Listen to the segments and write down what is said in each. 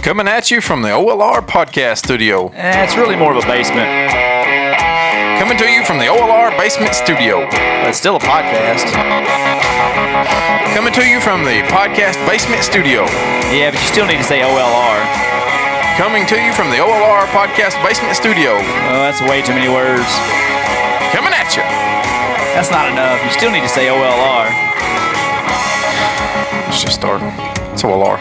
Coming at you from the OLR podcast studio. It's really more of a basement. Coming to you from the OLR basement studio. But it's still a podcast. Coming to you from the podcast basement studio. Yeah, but you still need to say OLR. Coming to you from the OLR podcast basement studio. Oh, that's way too many words. Coming at you. That's not enough. You still need to say OLR. Let's just start. It's OLR.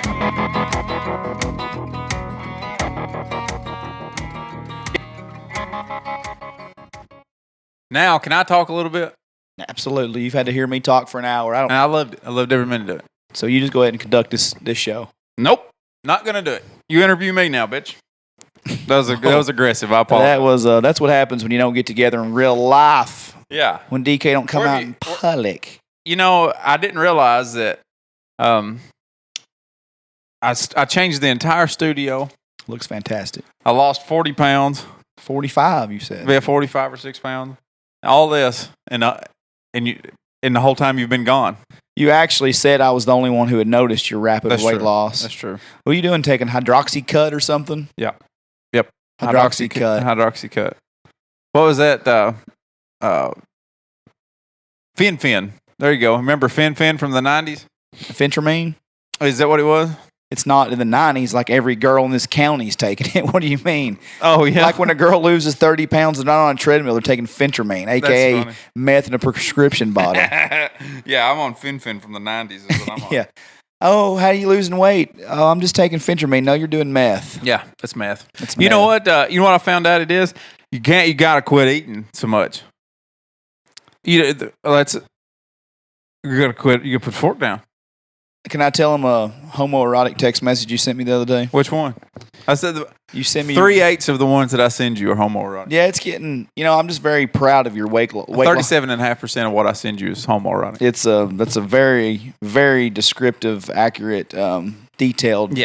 Now, can I talk a little bit? Absolutely. You've had to hear me talk for an hour. I loved every minute of it. So you just go ahead and conduct this show. Nope. Not going to do it. You interview me now, bitch. That was aggressive. I apologize. That's what happens when you don't get together in real life. Yeah. When DK don't come out in public. You know, I didn't realize that I changed the entire studio. Looks fantastic. I lost 40 pounds. 45, you said. Yeah, 45 or 6 pounds. All this, and the whole time you've been gone. You actually said I was the only one who had noticed your rapid weight loss. That's true. What are you doing, taking hydroxycut or something? Yeah. Yep. Hydroxycut. What was that? Fin. There you go. Remember Fin from the 90s? Phentermine? Is that what it was? It's not in the 90s like every girl in this county's taking it. What do you mean? Oh, yeah. Like when a girl loses 30 pounds and not on a treadmill, they're taking phentermine, a.k.a. meth in a prescription bottle. Yeah, I'm on Fin from the 90s is what I'm on. Yeah. Oh, how are you losing weight? Oh, I'm just taking phentermine. No, you're doing meth. Yeah, that's meth. You know what? You know what I found out it is? You got to quit eating so much. You got to quit. You got to put the fork down. Can I tell him a homoerotic text message you sent me the other day? Which one? I said you sent me 3/8 of the ones that I send you are homoerotic. Yeah, it's getting. I'm just very proud of your weight. 37.5% of what I send you is homoerotic. That's a very, very descriptive, accurate, detailed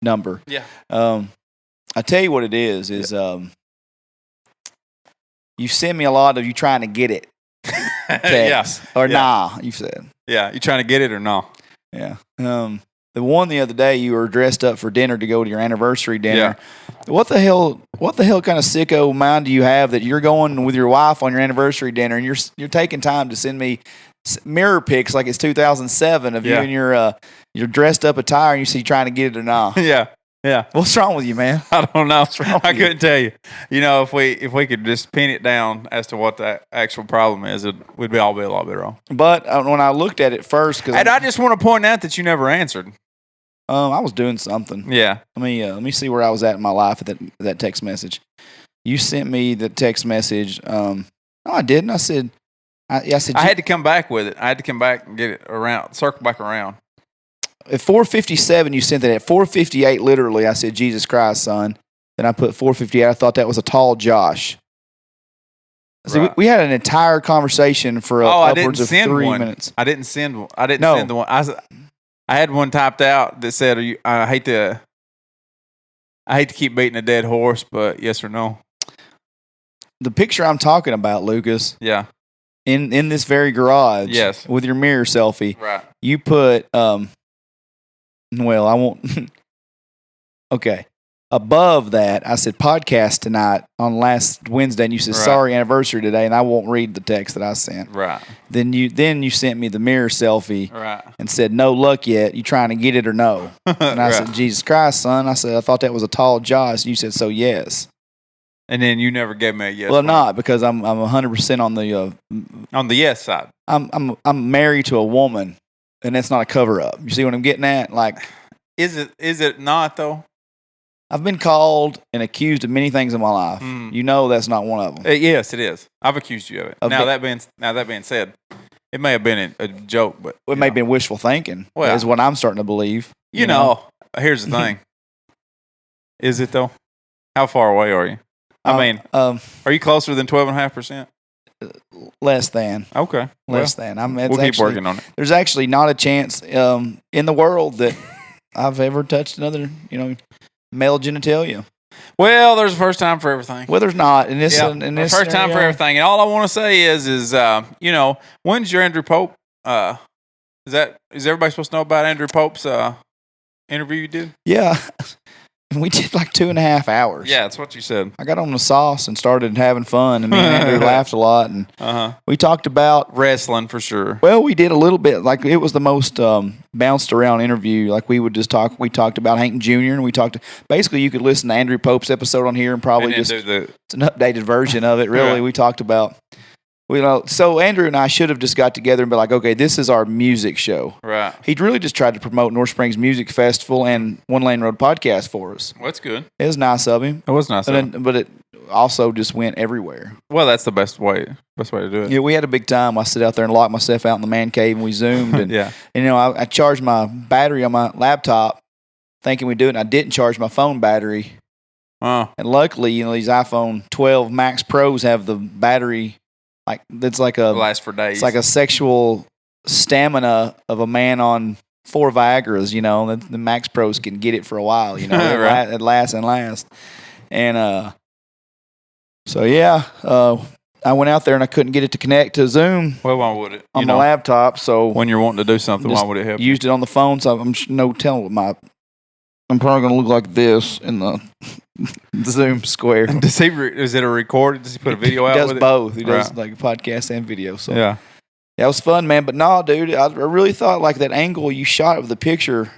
number. Yeah. I tell you what it is you send me a lot of you trying to get it. Text. Or nah, you said. Yeah, you trying to get it or no? Yeah. The one the other day you were dressed up for dinner to go to your anniversary dinner. Yeah. What the hell kind of sicko mind do you have that you're going with your wife on your anniversary dinner and you're taking time to send me mirror pics like it's 2007 of you in your dressed up attire and you see trying to get it or not? Yeah. Yeah. What's wrong with you, man? I don't know. I couldn't tell you. If we could just pin it down as to what the actual problem is, we'd all be a lot better off. But when I looked at it first, and I just want to point out that you never answered. I was doing something. Yeah. Let me see where I was at in my life at that text message. You sent me the text message. No, I didn't. I said. I had to come back with it. I had to come back and get it around, circle back around. At 4:57, you sent that. At 4:58, literally, I said, Jesus Christ, son. Then I put 4:58. I thought that was a tall Josh. See, right. we had an entire conversation for upwards of 3 minutes. I didn't send one. I didn't send the one. I had one typed out that said, I hate to keep beating a dead horse, but yes or no. The picture I'm talking about, Lucas. Yeah. In this very garage. Yes. With your mirror selfie. Right. You put... Well, I won't. Okay. Above that, I said podcast tonight on last Wednesday, and you said sorry anniversary today, and I won't read the text that I sent. Right. Then you sent me the mirror selfie. Right. And said no luck yet. You trying to get it or no? And I said Jesus Christ, son. I said I thought that was a tall Josh. And you said so yes. And then you never gave me a yes. Well, not because I'm 100% on the yes side. I'm married to a woman. And that's not a cover-up. You see what I'm getting at? Like, is it not, though? I've been called and accused of many things in my life. You know that's not one of them. Yes, it is. I've accused you of it. Now that being said, it may have been a joke, but... It may have been wishful thinking, is what I'm starting to believe. You know, here's the thing. Is it, though? How far away are you? I mean, are you closer than 12.5%? Less than. Okay. Less than. We'll keep working on it. There's actually not a chance in the world that I've ever touched another, male genitalia. Well, there's a first time for everything. Well, there's not. In this first time for everything. And all I want to say is when's your Andrew Pope? Is everybody supposed to know about Andrew Pope's interview you did? Yeah. And we did like 2.5 hours. Yeah, that's what you said. I got on the sauce and started having fun, and me and Andrew laughed a lot. And we talked about wrestling for sure. Well, we did a little bit. Like it was the most bounced around interview. Like we would just talk. We talked about Hank Jr. and we talked. Basically, you could listen to Andrew Pope's episode on here and probably it's an updated version of it. Really, we talked about. So Andrew and I should have just got together and be like, okay, this is our music show. Right. He'd really just tried to promote North Springs Music Festival and One Lane Road podcast for us. Well, that's good. It was nice of him. It was nice of him. But it also just went everywhere. Well, that's the best way to do it. Yeah, we had a big time. I sit out there and locked myself out in the man cave, and we zoomed. And, yeah. And, I charged my battery on my laptop thinking we'd do it, and I didn't charge my phone battery. Oh. And luckily, these iPhone 12 Max Pros have the battery. Like it's like a last for days. It's like a sexual stamina of a man on 4 Viagra's. The Max Pros can get it for a while. Right. It lasts and lasts. And so yeah, I went out there and I couldn't get it to connect to Zoom. Well, why would it? On my laptop? So when you're wanting to do something, why would it help? Used it on the phone, so I'm no telling what I'm probably going to look like this in the Zoom square. Is it a record? Does he put a video out? He does with both. It? He does like podcast and video. So yeah, it was fun, man. But no, dude, I really thought like that angle you shot of the picture,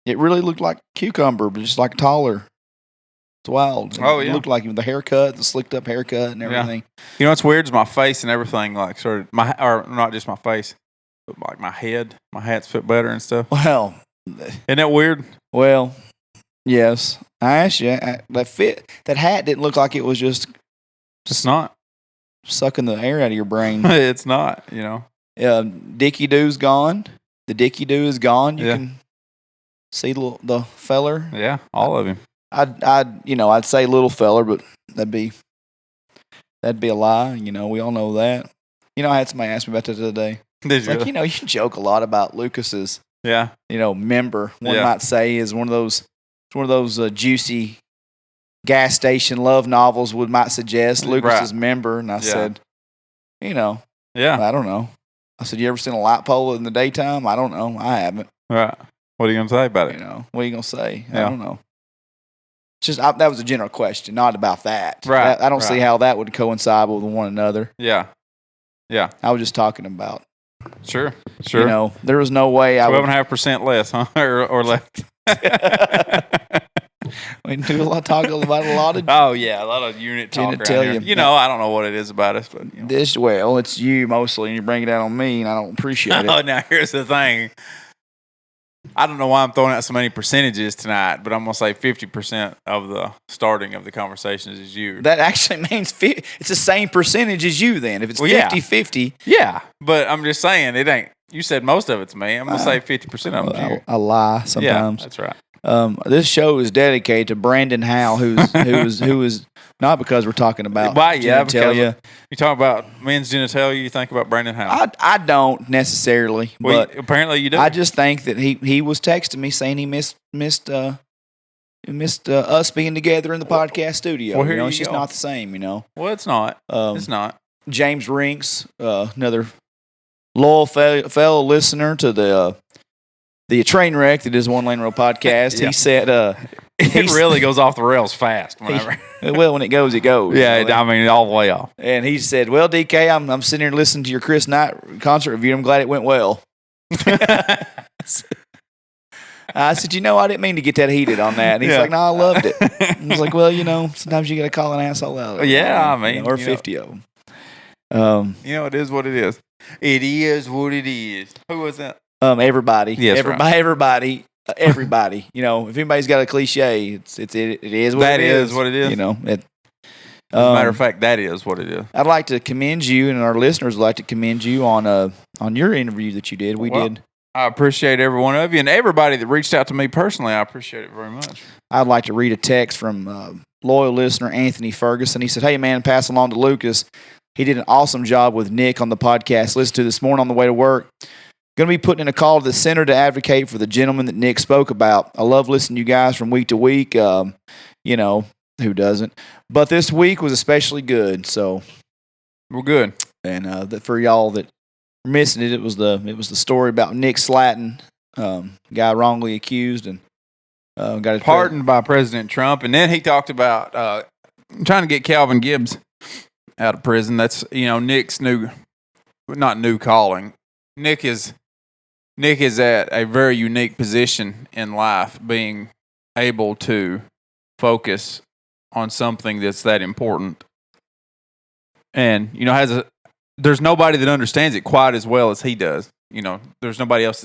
it really looked like Cucumber, but just like taller. It's wild. It looked like the haircut, the slicked up haircut, and everything. Yeah. You know what's weird is my face and everything. Like or not just my face, but like my head. My hats fit better and stuff. Well, isn't that weird? Well, yes. I asked you, that hat didn't look like it was just not sucking the air out of your brain. It's not, Dickie Doo's gone. The Dickie Doo is gone. You can see the feller. Yeah, all of him. I'd say little feller, but that'd be a lie. We all know that. I had somebody ask me about that the other day. Did you? Like, you joke a lot about Lucas's. Yeah. Member. One might say is one of those juicy gas station love novels might suggest. Lucas's Member. And I said, Yeah. I don't know. I said, you ever seen a light pole in the daytime? I don't know. I haven't. Right. What are you going to say about it? What are you going to say? I don't know. It's just that was a general question, not about that. Right. I don't see how that would coincide with one another. Yeah. Yeah. I was just talking about. Sure. There was no way I would. 12.5% less, huh? or less. We do talk about a lot of. Oh yeah, a lot of unit talk around here. I don't know what it is about us, but it's you mostly, and you bring it out on me, and I don't appreciate it. Oh, now here's the thing. I don't know why I'm throwing out so many percentages tonight, but I'm gonna say 50% of the starting of the conversations is you. That actually means it's the same percentage as you. Then if it's 50-50, yeah. But I'm just saying it ain't. You said most of it's me. I'm gonna say 50% of it's you. I lie sometimes. Yeah, that's right. This show is dedicated to Brandon Howe, who is not because we're talking about genitalia. You talk about men's genitalia, you think about Brandon Howe. I don't necessarily, but apparently you do. I just think that he was texting me saying he missed us being together in the podcast studio. Well, it's just not the same. Well, it's not. It's not. James Rinks, another loyal fellow listener to the train wreck that is One Lane Road podcast. He said, it really goes off the rails fast whenever. When it goes, it goes. Yeah, I mean, all the way off. And he said, well, DK, I'm sitting here listening to your Chris Knight concert review. I'm glad it went well. I said, I didn't mean to get that heated on that. And he's like, no, I loved it. I was like, well, sometimes you got to call an asshole out. Yeah, I mean. Or 50 of them. It is what it is. It is what it is. Who was that? Everybody. Yes, everybody. If anybody's got a cliche, it is what that it is. That is what it is. As a matter of fact, that is what it is. I'd like to commend you, and our listeners would like to commend you on your interview that you did. We did. I appreciate every one of you and everybody that reached out to me personally. I appreciate it very much. I'd like to read a text from loyal listener Anthony Ferguson. He said, "Hey man, pass along to Lucas. He did an awesome job with Nick on the podcast. Listen to this morning on the way to work. Going to be putting in a call to the center to advocate for the gentleman that Nick spoke about. I love listening to you guys from week to week. Who doesn't? But this week was especially good. So we're good. And for y'all that are missing it, it was the story about Nick Slatton, guy wrongly accused, and Got his pardoned by President Trump, and then he talked about trying to get Calvin Gibbs out of prison. That's Nick's not new calling. Nick is at a very unique position in life, being able to focus on something that's that important, and there's nobody that understands it quite as well as he does. There's nobody else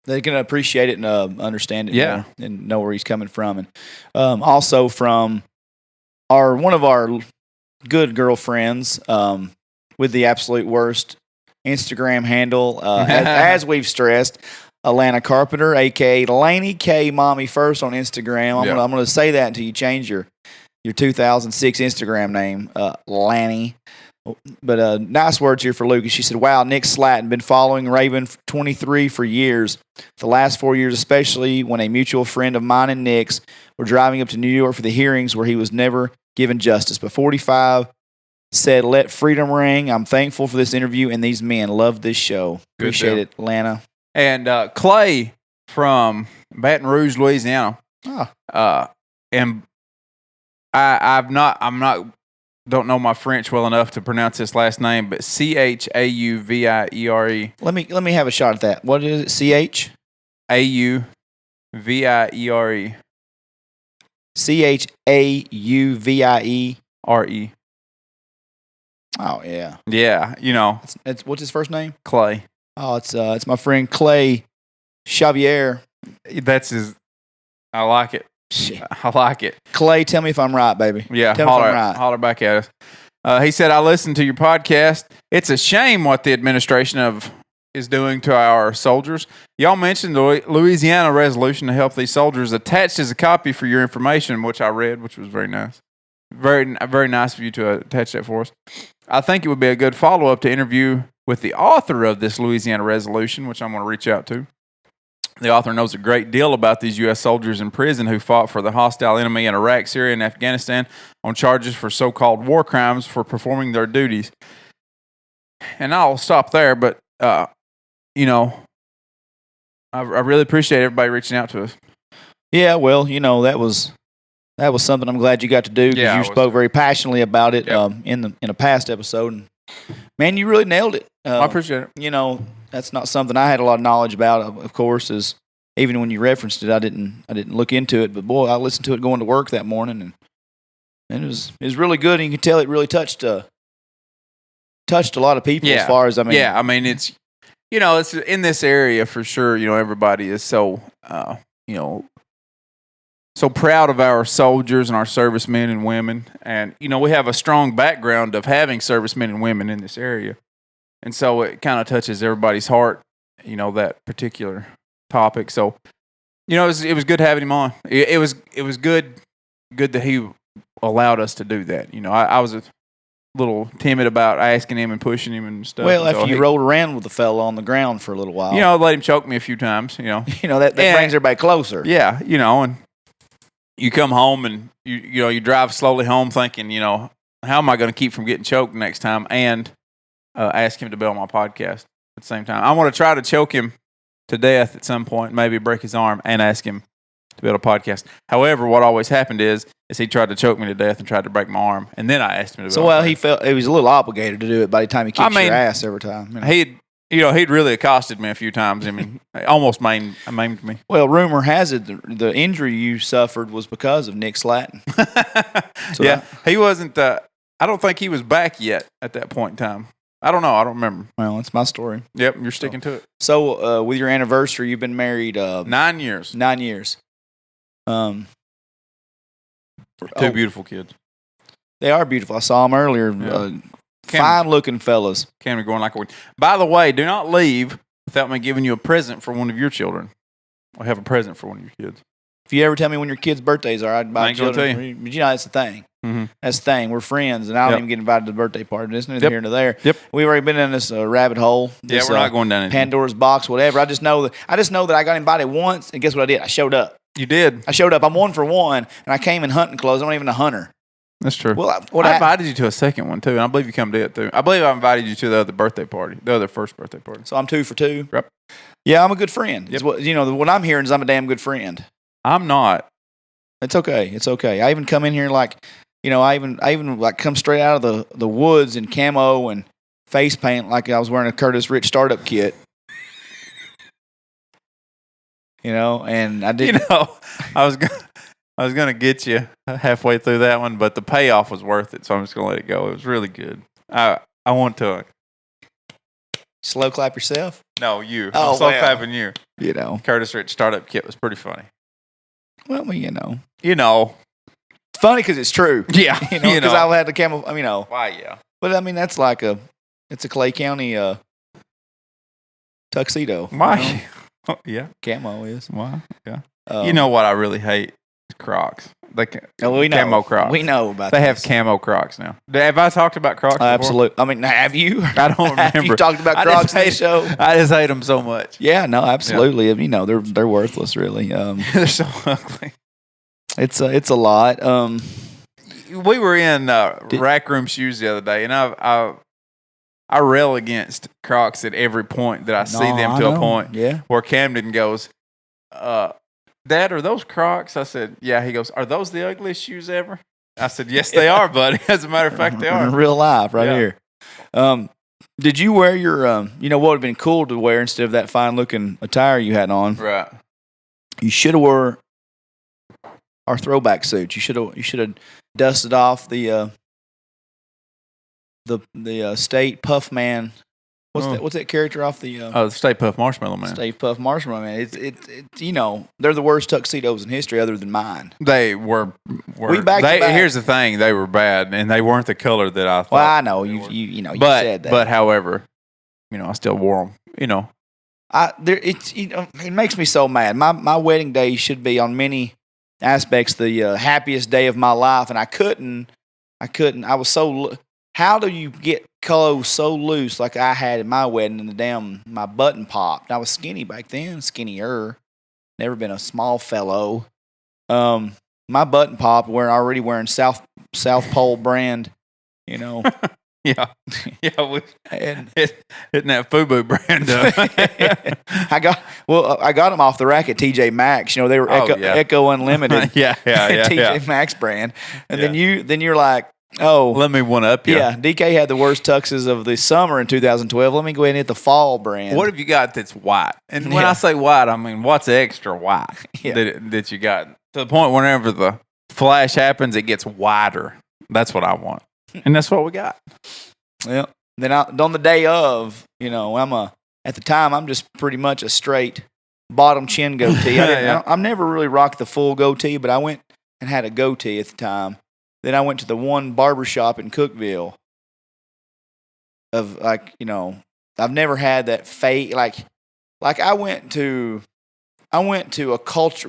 they can appreciate it and understand it, yeah, and know where he's coming from, and also from one of our good girlfriends with the absolute worst Instagram handle, as we've stressed, Alana Carpenter, aka Laney K Mommy First on Instagram. I'm going to say that until you change your 2006 Instagram name, Lanny. But nice words here for Lucas. She said, "Wow, Nick Slatton, been following Raven 23 for years. The last 4 years, especially when a mutual friend of mine and Nick's were driving up to New York for the hearings where he was never given justice. But 45 said, let freedom ring. I'm thankful for this interview and these men. Love this show. Appreciate it, Lana." And Clay from Baton Rouge, Louisiana. And don't know my French well enough to pronounce his last name, but Chauvire. Let me have a shot at that. What is it? Chauvire. Chauvire. Oh yeah. Yeah, It's what's his first name? Clay. Oh, it's my friend Clay Chauvire. That's his. I like it. Shit. I like it. Clay, tell me if I'm right, baby. Yeah, tell me if I'm right. Holler back at us. He said, "I listened to your podcast. It's a shame what the administration is doing to our soldiers. Y'all mentioned the Louisiana resolution to help these soldiers. Attached is a copy for your information, which I read, which was very nice. Very, very nice of you to attach that for us. I think it would be a good follow-up to interview with the author of this Louisiana resolution, which I'm going to reach out to. The author knows a great deal about these U.S. soldiers in prison who fought for the hostile enemy in Iraq, Syria, and Afghanistan on charges for so-called war crimes for performing their duties." And I'll stop there, but, I really appreciate everybody reaching out to us. Yeah, well, that was something I'm glad you got to do because you spoke very passionately about it in a past episode. And, man, you really nailed it. I appreciate it. That's not something I had a lot of knowledge about. Of course, is even when you referenced it, I didn't look into it. But boy, I listened to it going to work that morning, and it was really good. And you can tell it really touched a lot of people. As far as it's it's in this area for sure. Everybody is so so proud of our soldiers and our servicemen and women, and we have a strong background of having servicemen and women in this area. And so it kind of touches everybody's heart, that particular topic. So, it was good having him on. It was good that he allowed us to do that. I was a little timid about asking him and pushing him and stuff. Well, after you rolled around with the fella on the ground for a little while, let him choke me a few times. that brings everybody closer. Yeah, and you come home and you drive slowly home thinking, how am I going to keep from getting choked next time? And ask him to be on my podcast at the same time. I want to try to choke him to death at some point, maybe break his arm, and ask him to be on a podcast. However, what always happened is he tried to choke me to death and tried to break my arm, and then I asked him to be on a podcast. He felt he was a little obligated to do it by the time he kicked your ass every time. He'd really accosted me a few times. Almost maimed me. Well, rumor has it the injury you suffered was because of Nick Slatton. He wasn't. I don't think he was back yet at that point in time. I don't know. I don't remember. Well, it's my story. Yep, you're sticking to it. So, with your anniversary, you've been married 9 years. 9 years. Two beautiful kids. They are beautiful. I saw them earlier. Yeah. Fine-looking fellas. Cammy going like a wind. By the way, do not leave without me giving you a present for one of your children. I have a present for one of your kids. If you ever tell me when your kids' birthdays are, I'd buy children. Tell you. But that's the thing. Mm-hmm. That's the thing. We're friends, and I don't even get invited to the birthday party. It's neither here nor there. Yep. We've already been in this rabbit hole. We're not going down Pandora's box, whatever. I just know that I got invited once, and guess what I did? I showed up. You did. I showed up. I'm 1 for 1, and I came in hunting clothes. I'm not even a hunter. That's true. Well, I invited you to a second one, too, and I believe you come to it, too. I believe I invited you to the other birthday party, the other first birthday party. So I'm 2 for 2? Yep. Yeah, I'm a good friend. Yep. What I'm hearing is I'm a damn good friend. I'm not. It's okay. It's okay. I even come in here like, I even like come straight out of the woods in camo and face paint like I was wearing a Curtis Rich startup kit. And I did. I was gonna get you halfway through that one, but the payoff was worth it, so I'm just gonna let it go. It was really good. I want to. Slow clap yourself? No, you. Oh, I'm slow clapping you. Curtis Rich startup kit was pretty funny. Well, It's funny because it's true. Yeah. Because I had the camo. Why? Yeah. But that's like it's a Clay County tuxedo. Why? Yeah. Camo is. Why? Yeah. You know what I really hate? Crocs. Like we know. Camo Crocs. We know about. They have camo Crocs now. Have I talked about Crocs before? Absolutely. Have you? I don't remember. Have you talked about Crocs on the show? I just hate them so much. Yeah. No. Absolutely. Yeah. They're worthless. Really. They're so ugly. It's a lot. We were in Rack Room Shoes the other day, and I rail against Crocs at every point that I see them to a point where Camden goes, Dad, are those Crocs? I said, yeah. He goes, are those the ugliest shoes ever? I said, yes, they are, buddy. As a matter of fact, they are. In real life, right here. Did you wear your, what would have been cool to wear instead of that fine-looking attire you had on? Right. You should have wore our throwback suits. You should have dusted off the State Puff Man. What's that character off the? The Stay Puft Marshmallow Man. Stay Puft Marshmallow Man. It's they're the worst tuxedos in history, other than mine. They were. Here's the thing: they were bad, and they weren't the color that I thought. Well, I know you said that, but however, I still wore them. It makes me so mad. My wedding day should be on many aspects the happiest day of my life, and I couldn't. I was so. How do you get clothes so loose like I had at my wedding and my button popped? I was skinny back then, skinnier. Never been a small fellow. My button popped. We're already wearing South Pole brand, Yeah. And hitting that FUBU brand up. I got them off the rack at TJ Maxx. They were Echo Unlimited. yeah. TJ Maxx brand. And then you're like, oh, let me one up you. Yeah, DK had the worst tuxes of the summer in 2012. Let me go ahead and hit the fall brand. What have you got that's white? And when I say white, I mean what's extra white that you got? To the point whenever the flash happens, it gets wider. That's what I want, and that's what we got. Well, then on the day of, at the time I'm just pretty much a straight bottom chin goatee. I've never really rocked the full goatee, but I went and had a goatee at the time. Then I went to the one barbershop in Cookeville I've never had that fake, like I went to a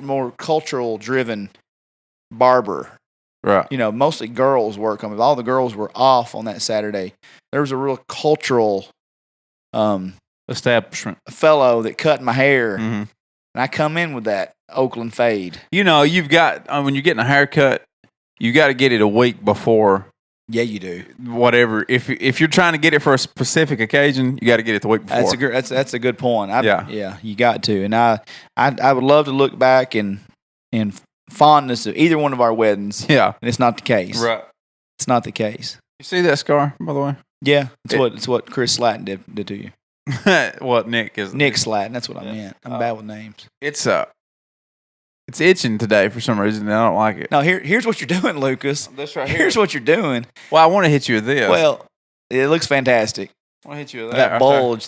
more cultural driven barber. Right. Mostly girls work on it. All the girls were off on that Saturday. There was a real cultural establishment fellow that cut my hair. Mm-hmm. And I come in with that Oakland fade. You've got, when you're getting a haircut, you got to get it a week before. Yeah, you do. Whatever. If you're trying to get it for a specific occasion, you got to get it the week before. That's a good point. Yeah, you got to. And I would love to look back and fondness of either one of our weddings. Yeah, and it's not the case. Right. It's not the case. You see that scar, by the way? Yeah, it's what Chris Slatton did to you. What Nick is? Nick Slatton. That's what I meant. I'm bad with names. It's itching today for some reason, and I don't like it. No, here's what you're doing, Lucas. This right here. Here's what you're doing. Well, I want to hit you with this. Well, it looks fantastic. I want to hit you with that.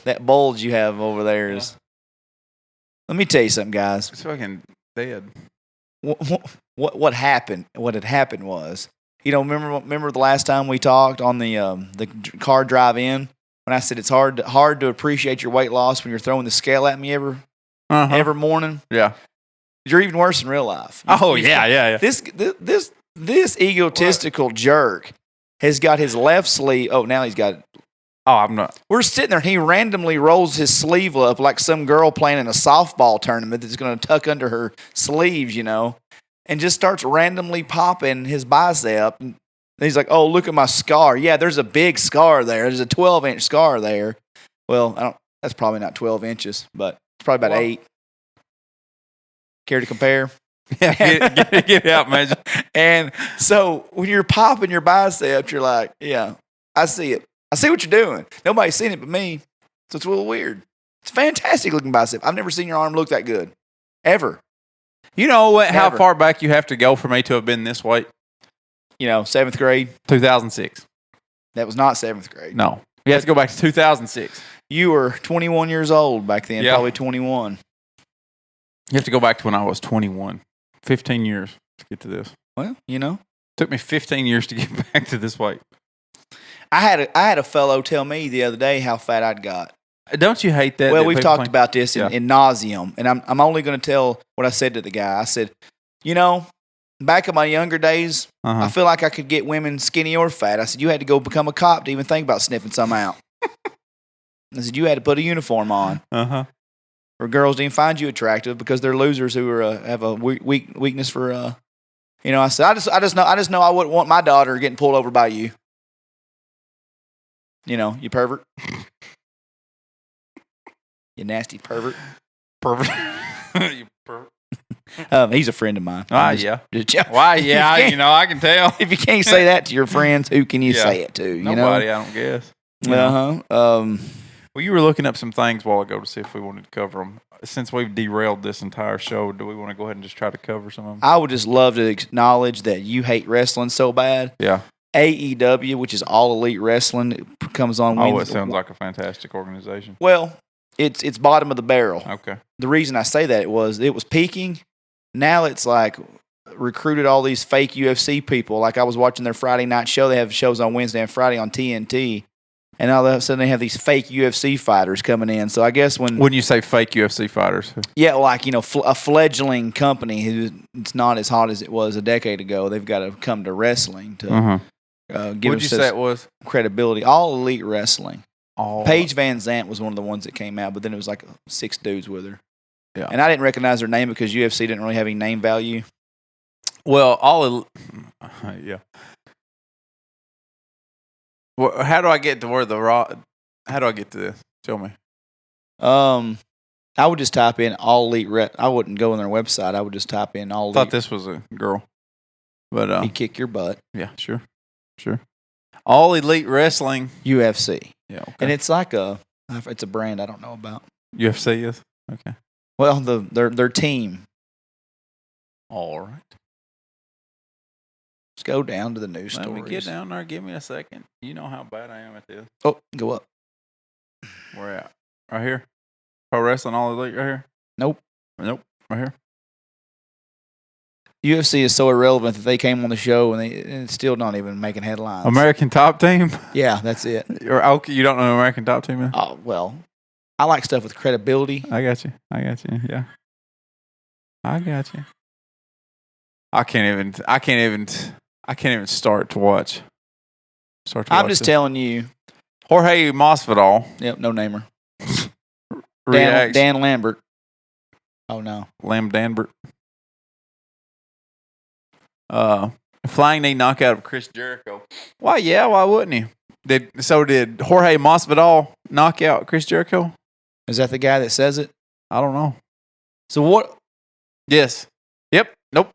That bulge you have over there is. Yeah. Let me tell you something, guys. It's fucking dead. What happened? What had happened was, remember the last time we talked on the car drive in when I said it's hard to appreciate your weight loss when you're throwing the scale at me every morning. Yeah. You're even worse in real life. Yeah. This egotistical jerk has got his left sleeve. Oh, now he's got. Oh, I'm not. We're sitting there and he randomly rolls his sleeve up like some girl playing in a softball tournament that's going to tuck under her sleeves, and just starts randomly popping his bicep. And he's like, "Oh, look at my scar. Yeah, there's a big scar there. There's a 12-inch scar there. Well, that's probably not 12 inches, but it's probably about 8. Care to compare? Yeah, get out, man. And so when you're popping your biceps, you're like, yeah, I see it. I see what you're doing. Nobody's seen it but me. So it's a little weird. It's a fantastic looking bicep. I've never seen your arm look that good. Ever. You know what? How Ever. far back you have to go for me to have been this weight? 7th grade. 2006. That was not 7th grade. No. You have to go back to 2006. You were 21 years old back then, probably 21. You have to go back to when I was 21. 15 years to get to this. Well, Took me 15 years to get back to this weight. I had a fellow tell me the other day how fat I'd got. Don't you hate that? Well, we've talked about this in nauseum, and I'm only going to tell what I said to the guy. I said, back in my younger days, I feel like I could get women skinny or fat. I said, you had to go become a cop to even think about sniffing some out. I said, you had to put a uniform on. Or girls didn't find you attractive because they're losers who have a weakness for, I said, I just know I wouldn't want my daughter getting pulled over by you. You pervert. You nasty pervert. You pervert. He's a friend of mine. Yeah. Why? Yeah, I can tell. If you can't say that to your friends, who can you say it to? Nobody, I don't guess. Well, you were looking up some things a while ago to see if we wanted to cover them. Since we've derailed this entire show, do we want to go ahead and just try to cover some of them? I would just love to acknowledge that you hate wrestling so bad. Yeah. AEW, which is All Elite Wrestling, it comes on Wednesday. Oh, it sounds like a fantastic organization. Well, it's bottom of the barrel. Okay. The reason I say that it was peaking. Now it's like recruited all these fake UFC people. Like I was watching their Friday night show. They have shows on Wednesday and Friday on TNT. And all of a sudden they have these fake UFC fighters coming in. So I guess when you say fake UFC fighters, yeah, like a fledgling company who it's not as hot as it was a decade ago. They've got to come to wrestling to give What'd you say it was? credibility. All Elite Wrestling. Paige Van Zant was one of the ones that came out, but then it was like 6 dudes with her. Yeah, and I didn't recognize their name because UFC didn't really have any name value. Well, yeah. Well, how do I get to where how do I get to this? Tell me. I would just type in All Elite. I wouldn't go on their website. I would just type in All Elite. I thought this was a girl, but he'd kick your butt. Yeah, sure. All Elite Wrestling UFC. Yeah, okay. And it's it's a brand I don't know about. UFC is okay. Well, their team. All right. Let's go down to the news stories. Let me get down there. Give me a second. You know how bad I am at this. Oh, go up. Where at? Right here? Pro Wrestling All Elite right here? Nope. Right here. UFC is so irrelevant that they came on the show and it's still not even making headlines. American Top Team? Yeah, that's it. Okay, you don't know who American Top Team is? Oh, well, I like stuff with credibility. I got you. Yeah. I got you. I can't even start to watch. I'm just telling you. Jorge Masvidal. Yep, no namer. Dan Lambert. Oh no. Lamb Danbert. Flying knee knockout of Chris Jericho. Why? Yeah. Why wouldn't he? Did Jorge Masvidal knock out Chris Jericho? Is that the guy that says it? I don't know. So what? Yes. Yep. Nope.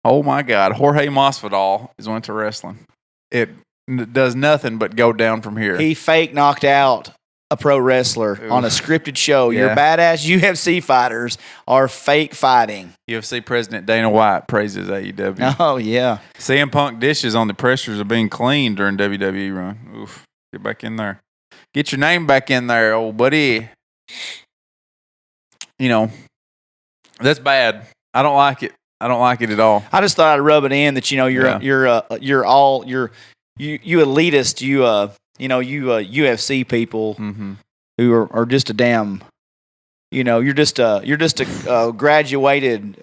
Oh my God. Jorge Masvidal is went to wrestling. It does nothing but go down from here. He fake knocked out a pro wrestler on a scripted show. Yeah. Your badass UFC fighters are fake fighting. UFC President Dana White praises AEW. Oh, yeah. CM Punk dishes on the pressures of being clean during WWE run. Oof. Get back in there. Get your name back in there, old buddy. That's bad. I don't like it. I don't like it at all. I just thought I'd rub it in that you're elitist, UFC people who are just a damn, you're just a graduated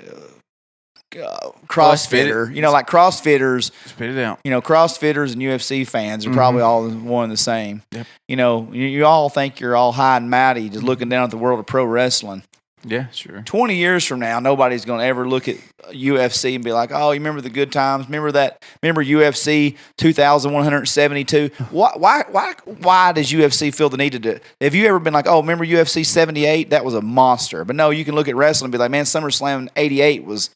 CrossFitter. Like CrossFitters. Spit it out. CrossFitters and UFC fans are probably all one and the same. Yep. You all think you're all high and mighty, just looking down at the world of pro wrestling. Yeah, sure. 20 years from now, nobody's going to ever look at UFC and be like, "Oh, you remember the good times? Remember that? Remember UFC 2172?" Why does UFC feel the need to do it? Have you ever been like, "Oh, remember UFC 78? That was a monster." But no, you can look at wrestling and be like, "Man, SummerSlam 88 was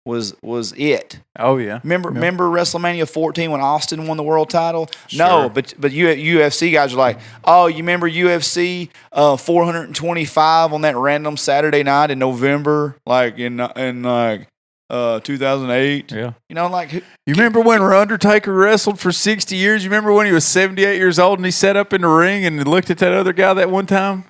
it." Oh yeah. Remember WrestleMania 14 when Austin won the world title? Sure. No, but UFC guys are like, "Oh, you remember UFC 425 on that random Saturday night in November, like in 2008?" Yeah. You know, like You remember when Undertaker wrestled for 60 years? You remember when he was 78 years old and he sat up in the ring and looked at that other guy that one time?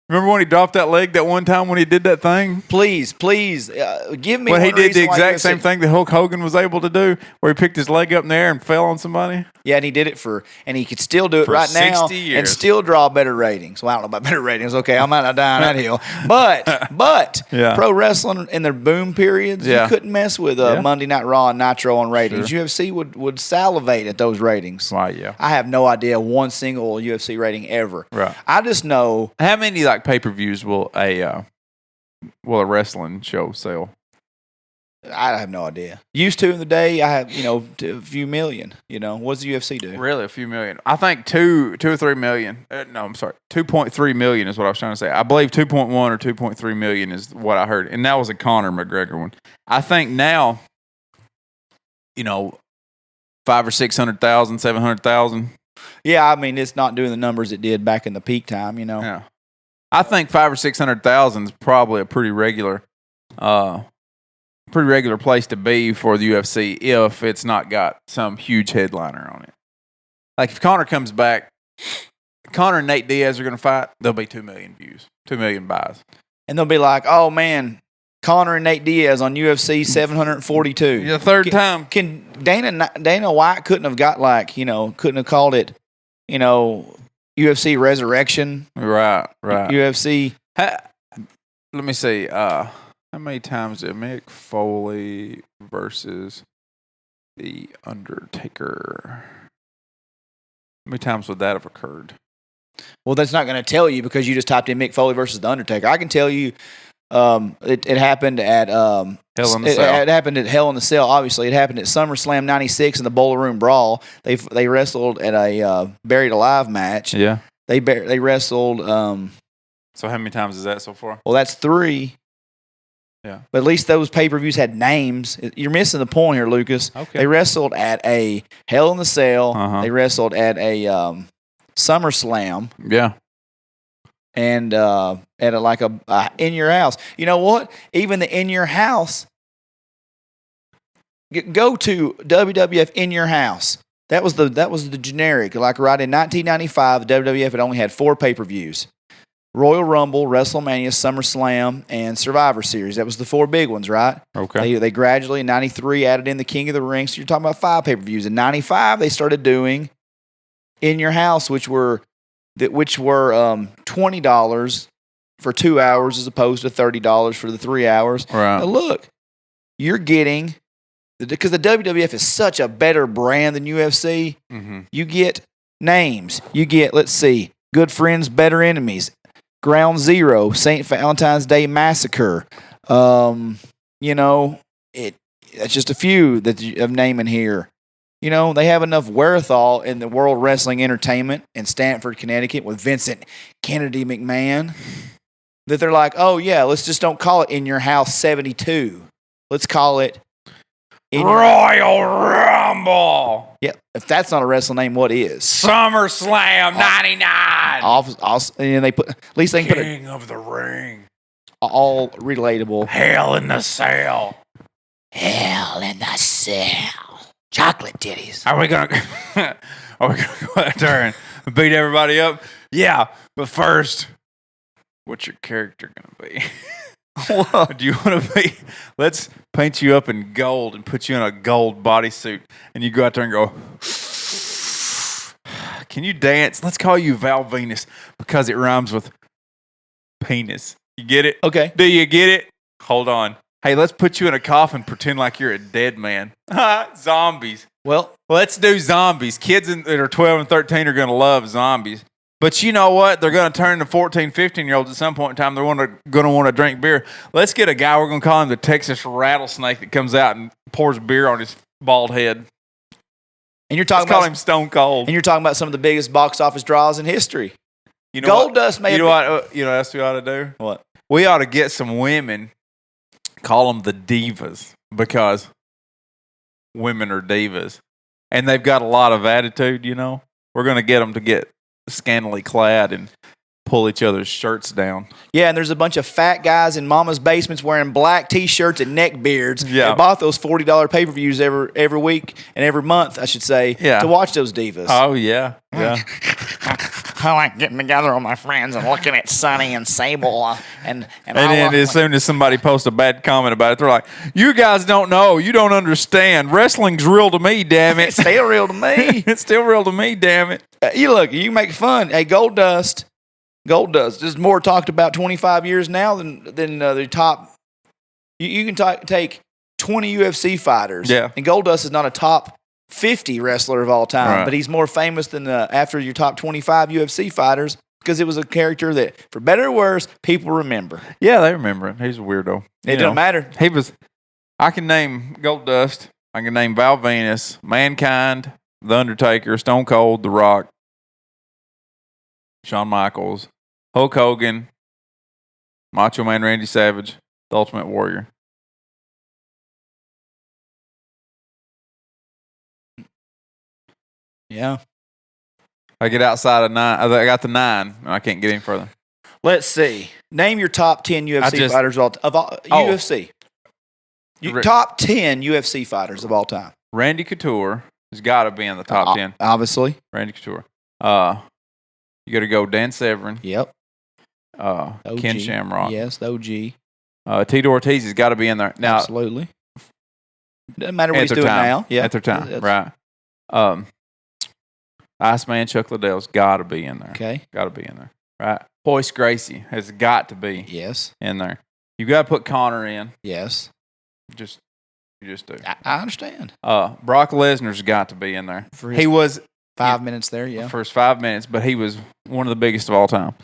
Remember when he dropped that leg that one time when he did that thing? Please, give me. When he one did reason the why exact UFC same thing that Hulk Hogan was able to do, where he picked his leg up in the air and fell on somebody. Yeah, and he did it and he could still do it For right now 60 years. and still draw better ratings. Well, I don't know about better ratings. Okay, I might not die on that hill. But Yeah. pro wrestling in their boom periods, Yeah. you couldn't mess with Monday Night Raw and Nitro on ratings. Sure. UFC would salivate at those ratings. Right, yeah. I have no idea one single UFC rating ever. Right. I just know How many like pay-per-views will a wrestling show sell? I have no idea. Used to in the day, I have a few million. What does the UFC do? Really, a few million. I think 2 or 3 million. No, I'm sorry. 2.3 million is what I was trying to say. I believe 2.1 or 2.3 million is what I heard, and that was a Conor McGregor one. I think now, 500,000 or 600,000, 700,000. Yeah, I mean it's not doing the numbers it did back in the peak time. Yeah, I think 500,000 or 600,000 is probably a pretty regular place to be for the UFC if it's not got some huge headliner on it. Like if Conor comes back, Conor and Nate Diaz are going to fight, there'll be 2 million views, 2 million buys. And they'll be like, "Oh man, Conor and Nate Diaz on UFC 742." The third time. Can Dana White couldn't have got couldn't have called it, UFC Resurrection, Right. UFC. Let me see. How many times did Mick Foley versus The Undertaker? How many times would that have occurred? Well, that's not going to tell you because you just typed in Mick Foley versus The Undertaker. I can tell you, it happened at Hell in the Cell. It happened at Hell in the Cell. Obviously, it happened at SummerSlam '96 in the Boiler Room Brawl. They wrestled at a Buried Alive match. Yeah. They wrestled. So how many times is that so far? Well, that's 3. Yeah. But at least those pay-per-views had names. You're missing the point here, Lucas. Okay. They wrestled at a Hell in the Cell. Uh-huh. They wrestled at a SummerSlam. Yeah. And at a In Your House. You know what? Even the In Your House. Go to WWF In Your House. That was the generic. Like right in 1995, the WWF had only had 4 pay-per-views. Royal Rumble, WrestleMania, SummerSlam, and Survivor Series. That was the 4 big ones, right? Okay. They gradually, in 93, added in the King of the Ring. So you're talking about 5 pay-per-views. In 95, they started doing In Your House, which were $20 for 2 hours as opposed to $30 for the 3 hours. Right. Now look, you're getting, because the WWF is such a better brand than UFC, you get names. You get, let's see, Good Friends, Better Enemies, Ground Zero, St. Valentine's Day Massacre. That's just a few that I'm naming here. They have enough wherewithal in the World Wrestling Entertainment in Stamford, Connecticut with Vincent Kennedy McMahon that they're like, "Oh yeah, let's just don't call it In Your House 72. Let's call it Royal Rumble. Yeah, if that's not a wrestling name, what is? SummerSlam 99. And they put, at least they can put King of the Ring. all relatable. Hell in the Cell. Hell in the Cell. Chocolate titties. Are we gonna go out there and beat everybody up? Yeah, but first, what's your character gonna be? Do you want to be? Let's paint you up in gold and put you in a gold bodysuit, and you go out there and go. Can you dance? Let's call you Val Venus because it rhymes with penis. You get it? Okay. Do you get it? Hold on. Hey, let's put you in a coffin, pretend like you're a dead man. Zombies. Well, Let's do zombies. Kids that are 12 and 13 are going to love zombies. But you know what? They're going to turn to 14, 15-year-olds at some point in time. They're going to want to drink beer. Let's get a guy, we're going to call him the Texas Rattlesnake, that comes out and pours beer on his bald head. And you're talking call him Stone Cold. And you're talking about some of the biggest box office draws in history. You know Goldust may You know what else we ought to do? What? We ought to get some women, call them the divas, because women are divas. And they've got a lot of attitude, you know. We're going to get them to get scantily clad and pull each other's shirts down. Yeah, and there's a bunch of fat guys in mama's basements wearing black T-shirts and neck beards. Yeah. They bought those $40 pay-per-views every week and every month, I should say, to watch those divas. Oh, yeah. Yeah. I like getting together with my friends and looking at Sonny and Sable. And then as soon as somebody posts a bad comment about it, they're like, you guys don't know. You don't understand. Wrestling's real to me, damn it. It's still real to me. It's still real to me, damn it. You make fun. Hey, Goldust is more talked about 25 years now than the top. You can take 20 UFC fighters. Yeah. And Goldust is not a top 50 wrestler of all time, but he's more famous than after your top 25 UFC fighters because it was a character that, for better or worse, people remember. Yeah, they remember him. He's a weirdo. It doesn't matter. I can name Goldust. I can name Val Venus, Mankind, The Undertaker, Stone Cold, The Rock, Shawn Michaels, Hulk Hogan, Macho Man Randy Savage, The Ultimate Warrior. Yeah. I get outside of 9. I got the 9, and I can't get any further. Let's see. Name your top 10 UFC fighters of all UFC. Top 10 UFC fighters of all time. Randy Couture has got to be in the top 10. Obviously. Randy Couture. You got to go Dan Severn. Yep. Ken Shamrock. Yes, the OG. Tito Ortiz has got to be in there. Now, absolutely. Doesn't matter what he's doing now. Yeah. At their time, right. Iceman Chuck Liddell's got to be in there. Okay. Got to be in there. Right. Hoist Gracie has got to be in there. You got to put Connor in. Yes. You just do. I understand. Brock Lesnar's got to be in there. He was 5 minutes there, yeah. First 5 minutes, but he was one of the biggest of all time.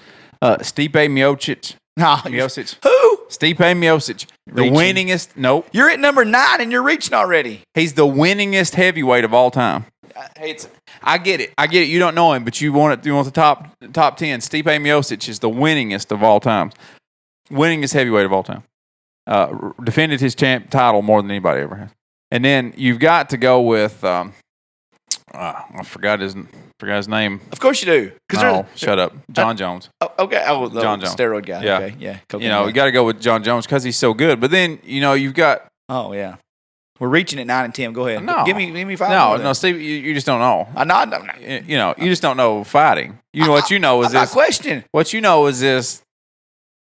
Stipe Miocic. Miocic. Who? Stipe Miocic. The winningest. Nope. You're at number 9 and you're reaching already. He's the winningest heavyweight of all time. I get it. You don't know him, but you want the top 10. Stipe Miocic is the winningest of all time. Winningest heavyweight of all time. Defended his title more than anybody ever has. And then you've got to go with I forgot his name. Of course you do. Shut up. John Jones. Okay. John Jones. Steroid guy. Yeah. Okay. Yeah. You got to go with John Jones because he's so good. But then, you've got. Oh, yeah. We're reaching at 9 and 10. Go ahead. No. Give me 5 more. No, Steve, you just don't know. I'm not. You just don't know fighting. What you know is I'm this. not questioning. What you know is this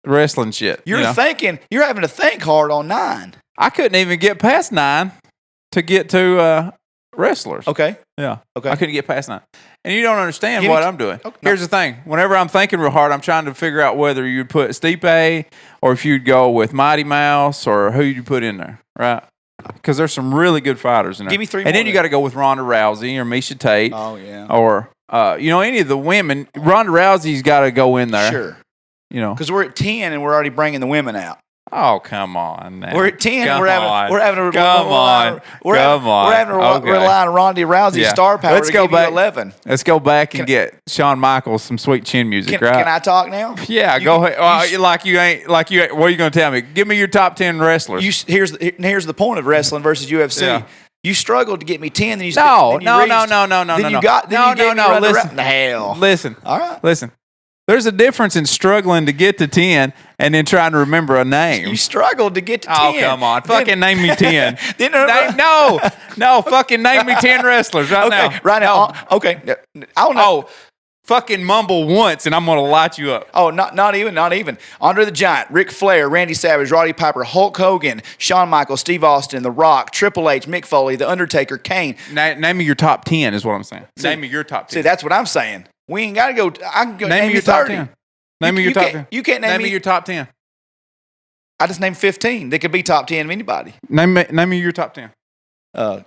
wrestling shit. You're having to think hard on 9. I couldn't even get past 9 to get to wrestlers. Okay. Yeah. Okay. I couldn't get past 9. And you don't understand what I'm doing. Okay. Here's the thing. Whenever I'm thinking real hard, I'm trying to figure out whether you'd put Stipe or if you'd go with Mighty Mouse or who you'd put in there, right? Because there's some really good fighters in there. Give me 3 more. And then you got to go with Ronda Rousey or Misha Tate. Oh, yeah. Or, any of the women. Ronda Rousey's got to go in there. Sure. Because we're at 10 and we're already bringing the women out. Oh, come on now. We're at 10 and we're having to rely on Ronda Rousey's star power to give you 11. Let's go back and get Shawn Michaels some sweet chin music, right? Can I talk now? Yeah, go ahead. What are you going to tell me? Give me your top 10 wrestlers. Here's the point of wrestling versus UFC. Yeah. You struggled to get me 10, then you No. Listen. All right. Listen. There's a difference in struggling to get to 10 and then trying to remember a name. You struggled to get to 10. Oh, come on. Fucking name me 10. No, fucking name me 10 wrestlers right now. Right now. Okay. I don't know. Fucking mumble once and I'm going to light you up. Oh, not even. Andre the Giant, Ric Flair, Randy Savage, Roddy Piper, Hulk Hogan, Shawn Michaels, Steve Austin, The Rock, Triple H, Mick Foley, The Undertaker, Kane. Name me your top 10 is what I'm saying. Name me your top 10. See, that's what I'm saying. We ain't got to go. I can go name me your 30. top 10. Name me your top 10. You can't name me your top 10. I just named 15. They could be top 10 of anybody. Name me your top 10.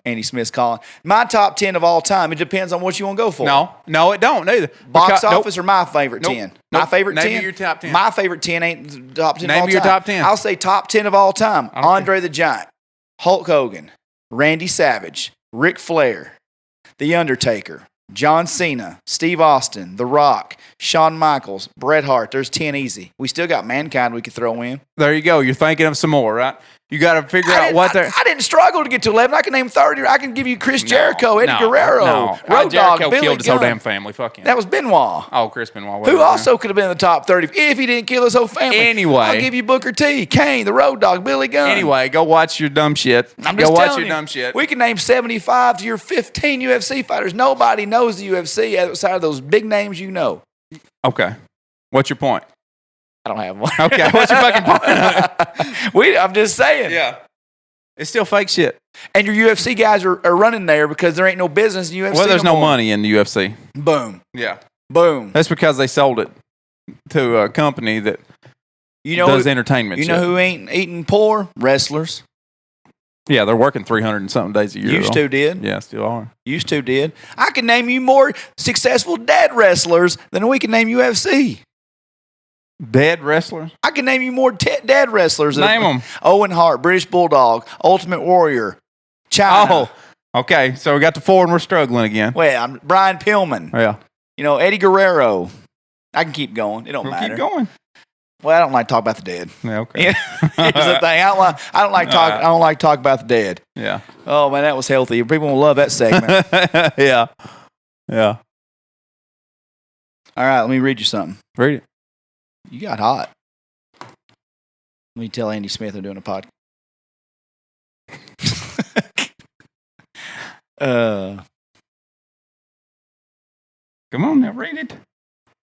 Andy Smith's calling. My top 10 of all time. It depends on what you want to go for. No, it don't neither. Box office or my favorite 10? Nope. My favorite Name 10? your top 10. My favorite 10 ain't the top 10 of all time. Name your top 10. I'll say top 10 of all time. Andre the Giant, Hulk Hogan, Randy Savage, Ric Flair, The Undertaker, John Cena, Steve Austin, The Rock, Shawn Michaels, Bret Hart. There's 10 easy. We still got Mankind we could throw in. There you go. You're thinking of some more, right? You got to figure out what they're... I didn't struggle to get to 11. I can name 30. I can give you Chris Jericho, Eddie Guerrero, Road Dogg, Jericho Billy killed his Gunn. whole damn family. Fuck him. That was Benoit. Oh, Chris Benoit. Who also could have been in the top 30 if he didn't kill his whole family. Anyway. I'll give you Booker T, Kane, the Road Dogg, Billy Gunn. Anyway, go watch your dumb shit. Go watch your dumb shit. We can name 75 to your 15 UFC fighters. Nobody knows the UFC outside of those big names you know. Okay. What's your point? I don't have one. Okay. What's your fucking point? I'm just saying. Yeah. It's still fake shit. And your UFC guys are running there because there ain't no business in UFC. Well, there's no no money in the UFC. Boom. Yeah. Boom. That's because they sold it to a company that does entertainment. You know who ain't eating poor? Wrestlers. Yeah, they're working 300 and something days a year. Used to did. Yeah, still are. Used to did. I can name you more successful dead wrestlers than we can name UFC. Dead wrestlers? I can name you more dead wrestlers. Name them. Owen Hart, British Bulldog, Ultimate Warrior, China. Oh, okay. So we got to 4 and we're struggling again. Well, I'm Brian Pillman. Yeah. You know, Eddie Guerrero. I can keep going. It don't matter. Keep going. Well, I don't like to talk about the dead. Yeah, okay. Here's the thing. I don't like talk about the dead. Yeah. Oh man, that was healthy. People will love that segment. Yeah. Yeah. All right, let me read you something. Read it. You got hot. Let me tell Andy Smith I'm doing a podcast. Come on now, read it.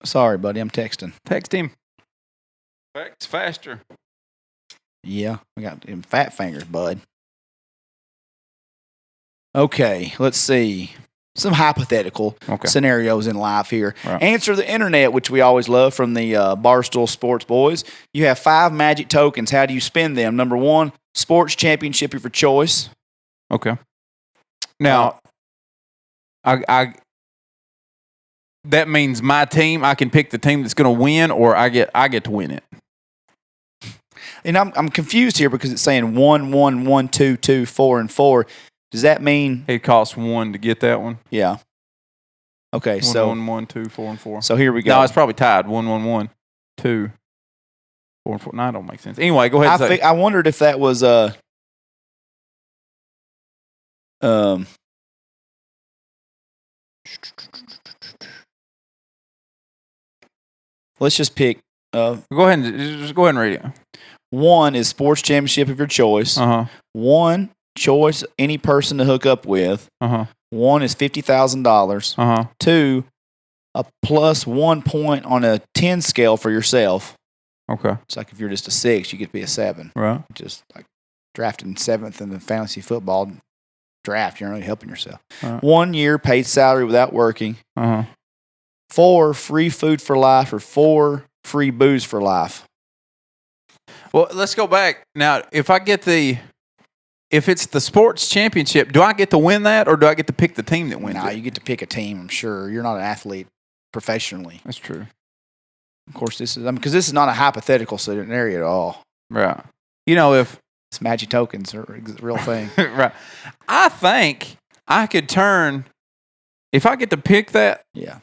Sorry, buddy. I'm texting. Text him. Text faster. Yeah, I got them fat fingers, bud. Okay, let's see. Some hypothetical scenarios in life here. Right. Answer the internet, which we always love from the Barstool Sports Boys. You have 5 magic tokens. How do you spend them? Number 1, sports championship of your choice. Okay. Now, I that means my team. I can pick the team that's going to win, or I get to win it. And I'm confused here because it's saying 1, 1, 1, 2, 2, 4, and 4. Does that mean it costs 1 to get that one? Yeah. Okay, 1, so 1, 1, 2, 4, and 4. So here we go. No, it's probably tied. 1, 1, 1, 2, 4, and 4. No, it don't make sense. Anyway, go ahead. I wondered if that was let's just pick. Go ahead and read it. 1 is sports championship of your choice. 1 choice any person to hook up with. 1 is $50,000. 2 a plus 1 point on a 10 scale for yourself. Okay. It's like if you're just a 6, you get to be a 7. Right. Just like drafting 7th in the fantasy football draft, you're only helping yourself. Right. 1 year paid salary without working. 4 free food for life, or 4 free booze for life. Well, let's go back now. If it's the sports championship, do I get to win that, or do I get to pick the team that wins? No, it? You get to pick a team. I'm sure you're not an athlete professionally. That's true. Of course, this is because this is not a hypothetical scenario at all. Right. You know, if it's magic tokens are a real thing. Right. I think I could turn if I get to pick that. Yeah.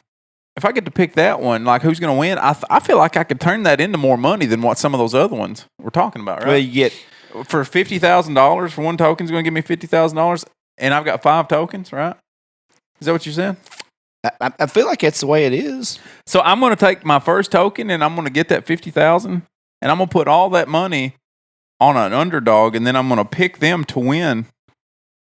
If I get to pick that one, like who's going to win, I feel like I could turn that into more money than what some of those other ones we're talking about, right? Well, you get for $50,000 for 1 token is going to give me $50,000, and I've got 5 tokens, right? Is that what you said? I feel like that's the way it is. So I'm going to take my first token, and I'm going to get that $50,000, and I'm going to put all that money on an underdog, and then I'm going to pick them to win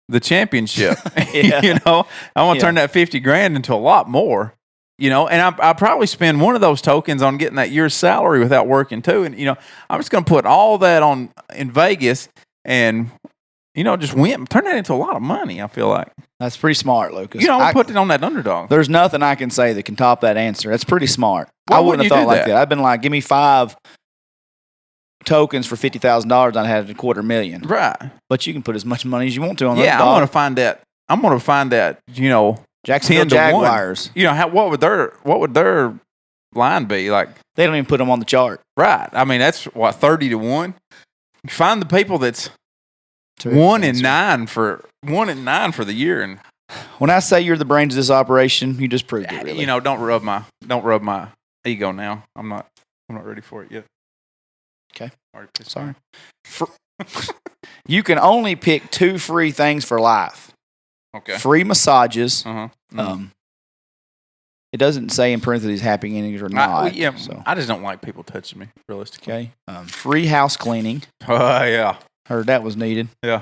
the championship. You know, I'm going to turn that $50,000 into a lot more. You know, and I probably spend one of those tokens on getting that year's salary without working too. And, you know, I'm just going to put all that on in Vegas and, you know, just win. Turn that into a lot of money, I feel like. That's pretty smart, Lucas. You know, I put it on that underdog. There's nothing I can say that can top that answer. That's pretty smart. Why I wouldn't have thought like that. I've been like, give me 5 tokens for $50,000, I had $250,000. Right. But you can put as much money as you want to on those. Yeah, I want to find that. I'm going to find that. Jacksonville 10 to 1. Jaguars. What would their line be like? They don't even put them on the chart. Right. I mean, that's 30 to 1. Find the people that's 1 and 9 for the year, and when I say you're the brains of this operation, you just proved it. Really. Don't rub my ego now. I'm not ready for it yet. Okay. Sorry. You can only pick 2 free things for life. Okay. Free massages. Mm-hmm. It doesn't say in parentheses happy endings or not. I just don't like people touching me, realistically. Okay. Free house cleaning. Oh, yeah. Heard that was needed. Yeah.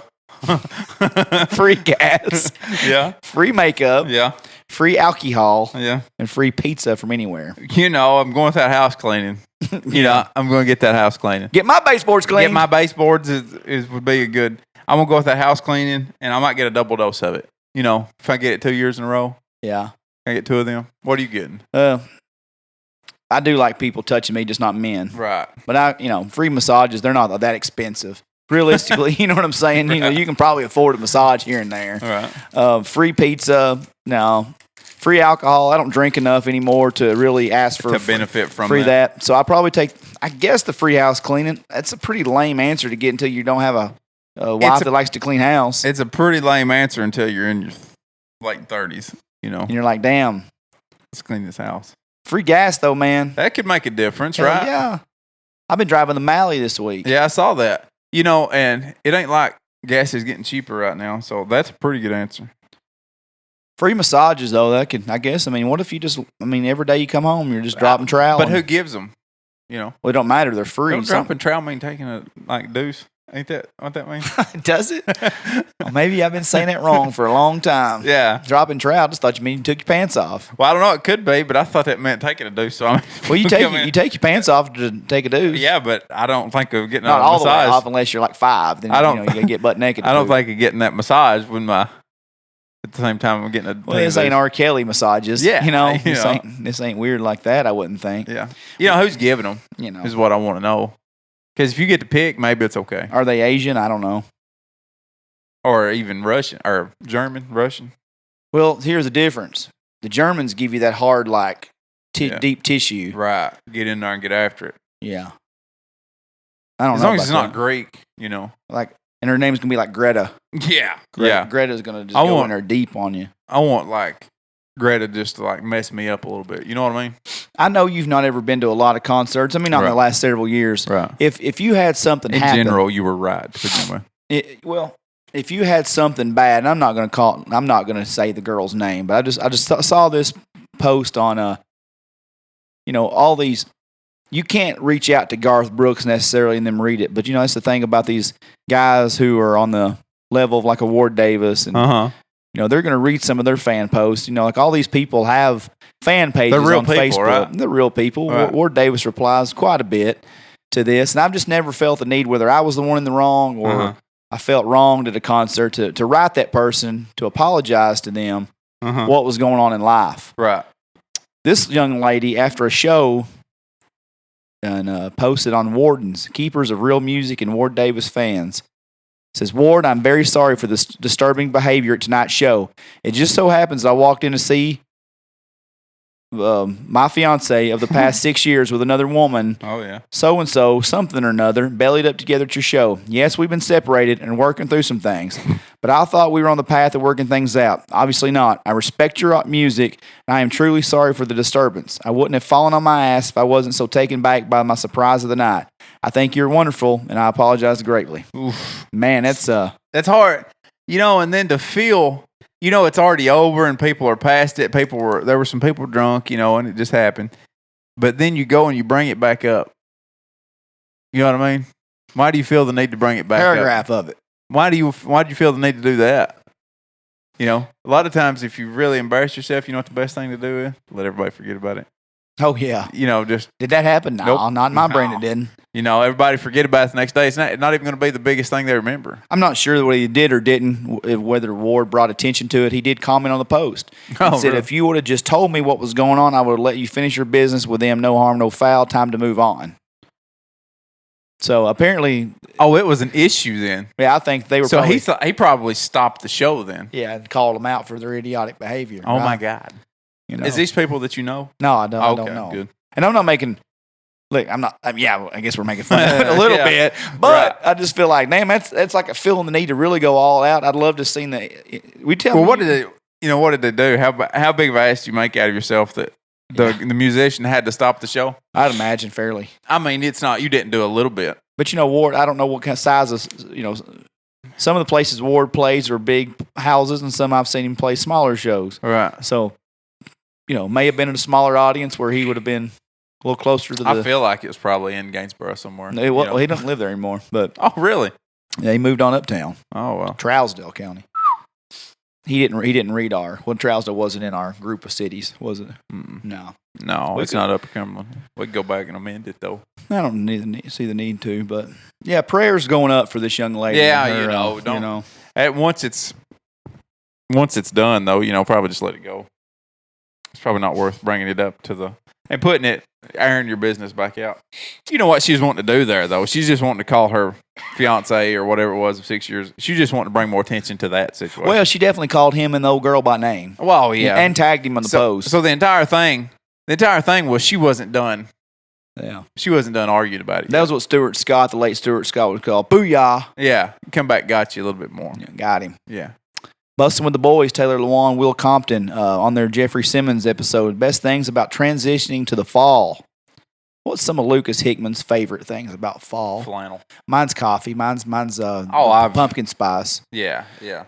Free gas. Yeah. Free makeup. Yeah. Free alcohol. Yeah. And free pizza from anywhere. I'm going with that house cleaning. I'm going to get that house cleaning. Get my baseboards clean. Get my baseboards would be a good. I'm going to go with that house cleaning, and I might get a double dose of it. If I get it 2 years in a row. Yeah. I get 2 of them. What are you getting? I do like people touching me, just not men. Right. But free massages, they're not that expensive. Realistically, you know what I'm saying? You can probably afford a massage here and there. Right. Free pizza, no. Free alcohol, I don't drink enough anymore to really ask for to benefit from free that. So I probably take, I guess, the free house cleaning. That's a pretty lame answer to get until you don't have a wife that likes to clean house. It's a pretty lame answer until you're in your late 30s. And you're like, damn. Let's clean this house. Free gas, though, man. That could make a difference, right? Yeah. I've been driving the Mally this week. Yeah, I saw that. And it ain't like gas is getting cheaper right now, so that's a pretty good answer. Free massages, though, that could, I guess. What if you just, every day you come home, you're just dropping trowel. But who gives them? Well, it don't matter. They're free. Don't dropping trowel mean taking a, deuce? Ain't that what that means? Does it? Well, maybe I've been saying it wrong for a long time. Yeah. Dropping trowel, just thought you took your pants off. Well, I don't know. It could be, but I thought that meant taking a deuce. So well, you take your pants off to take a deuce. Yeah, but I don't think of getting not a all massage. The way off unless you're like 5. Then you gotta get butt naked. I don't think of getting that massage when at the same time I'm getting a. Well, this ain't R. Kelly massages. Yeah, this ain't weird like that. I wouldn't think. Yeah, who's giving them? Is what I want to know. Because if you get to pick, maybe it's okay. Are they Asian? I don't know. Or even Russian or German, Russian. Well, here's the difference. The Germans give you that hard, deep tissue. Right. Get in there and get after it. Yeah. I don't know. As long as it's not Greek, and her name's going to be like Greta. Yeah. Greta's going to just go in there deep on you. I want Greta just to mess me up a little bit. You know what I mean? I know you've not ever been to a lot of concerts. Not in the last several years. Right. If you had something happen. In general, you were right. If you had something bad, and I'm not going to say the girl's name, but I just saw this post on all these. You can't reach out to Garth Brooks necessarily and then read it, but that's the thing about these guys who are on the level of a Ward Davis, and they're going to read some of their fan posts. All these people have fan pages on Facebook. Right? They're real people. Right. Ward Davis replies quite a bit to this, and I've just never felt the need, whether I was the one in the wrong or I felt wronged at a concert, to write that person, to apologize to them what was going on in life. Right. This young lady, after a show, and posted on Warden's, Keepers of Real Music and Ward Davis fans, says, Ward, I'm very sorry for this disturbing behavior at tonight's show. It just so happens I walked in to see my fiance of the past 6 years with another woman. Oh, yeah. So-and-so, something or another, bellied up together at your show. Yes, we've been separated and working through some things, but I thought we were on the path of working things out. Obviously not. I respect your music, and I am truly sorry for the disturbance. I wouldn't have fallen on my ass if I wasn't so taken back by my surprise of the night. I think you're wonderful, and I apologize greatly. Oof. Man, that's hard. And then to feel... it's already over and people are past it. There were some people drunk, and it just happened. But then you go and you bring it back up. You know what I mean? Why do you feel the need to bring it back paragraph of it. Why do you feel the need to do that? A lot of times if you really embarrass yourself, what the best thing to do is? Let everybody forget about it. Oh, yeah. Just... Did that happen? No, nope. Not in my brain it didn't. Everybody forget about it the next day. It's not even going to be the biggest thing they remember. I'm not sure whether he did or didn't, whether Ward brought attention to it. He did comment on the post. He said, really? If you would have just told me what was going on, I would have let you finish your business with them. No harm, no foul. Time to move on. So apparently, it was an issue then. yeah, I think they were. So probably, he probably stopped the show then. yeah, and called them out for their idiotic behavior. Oh right? my God! You know? Is these people that you know? No, I don't. I Okay, don't know. good. And I'm not making. Look, I'm not. Yeah, I guess we're making fun of it a little bit, but I just feel like, damn, that's like a feeling the need to really go all out. I'd love to see that. We tell. Well, what did they do? How big of an ass do you make out of yourself that the musician had to stop the show? I'd imagine fairly. I mean, it's not. You didn't do a little bit. But Ward, I don't know what kind of sizes. Some of the places Ward plays are big houses, and some I've seen him play smaller shows. Right. So, may have been in a smaller audience where he would have been a little closer to the. I feel like it was probably in Gainesboro somewhere. Well, he doesn't live there anymore. But really? Yeah, he moved on uptown. Oh well. Trousdale County. He didn't read Trousdale wasn't in our group of cities, was it? No, it's not Upper Cumberland. We can go back and amend it though. I don't see the need to, but yeah, prayers going up for this young lady. Yeah, once it's done though, probably just let it go. It's probably not worth bringing it up and putting it, airing your business back out. You know what she was wanting to do there though? She's just wanting to call her fiance or whatever it was of 6 years. She just wanted to bring more attention to that situation. Well, she definitely called him and the old girl by name. Well, yeah, and tagged him on the post. So the entire thing was she wasn't done. Yeah, she wasn't done arguing about it. That was what the late Stuart Scott would call booyah. Yeah, come back, got you a little bit more. Yeah, got him. Yeah. Busting with the Boys, Taylor Lewan, Will Compton on their Jeffrey Simmons episode. Best things about transitioning to the fall. What's some of Lucas Hickman's favorite things about fall? Flannel. Mine's coffee. Mine's pumpkin spice. Yeah.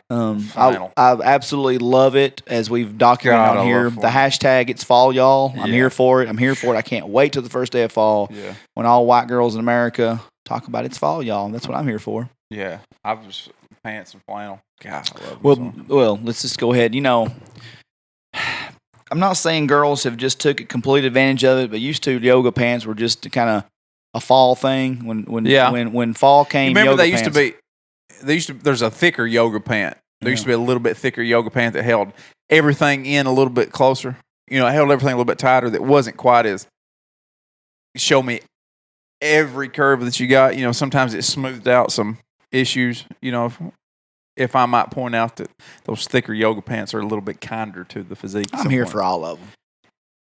I absolutely love it, as we've documented on here. The hashtag it's fall, y'all. I'm here for it. I can't wait till the first day of fall when all white girls in America talk about it's fall, y'all. That's what I'm here for. Yeah. I was pants and flannel. God, I love them. Well, let's just go ahead. I'm not saying girls have just took complete advantage of it, but used to yoga pants were just kind of a fall thing. When fall came, you remember yoga there's a thicker yoga pant. There used to be a little bit thicker yoga pant that held everything in a little bit closer. It held everything a little bit tighter. That wasn't quite as show me every curve that you got. Sometimes it smoothed out some issues. If I might point out that those thicker yoga pants are a little bit kinder to the physique. I'm here for all of them.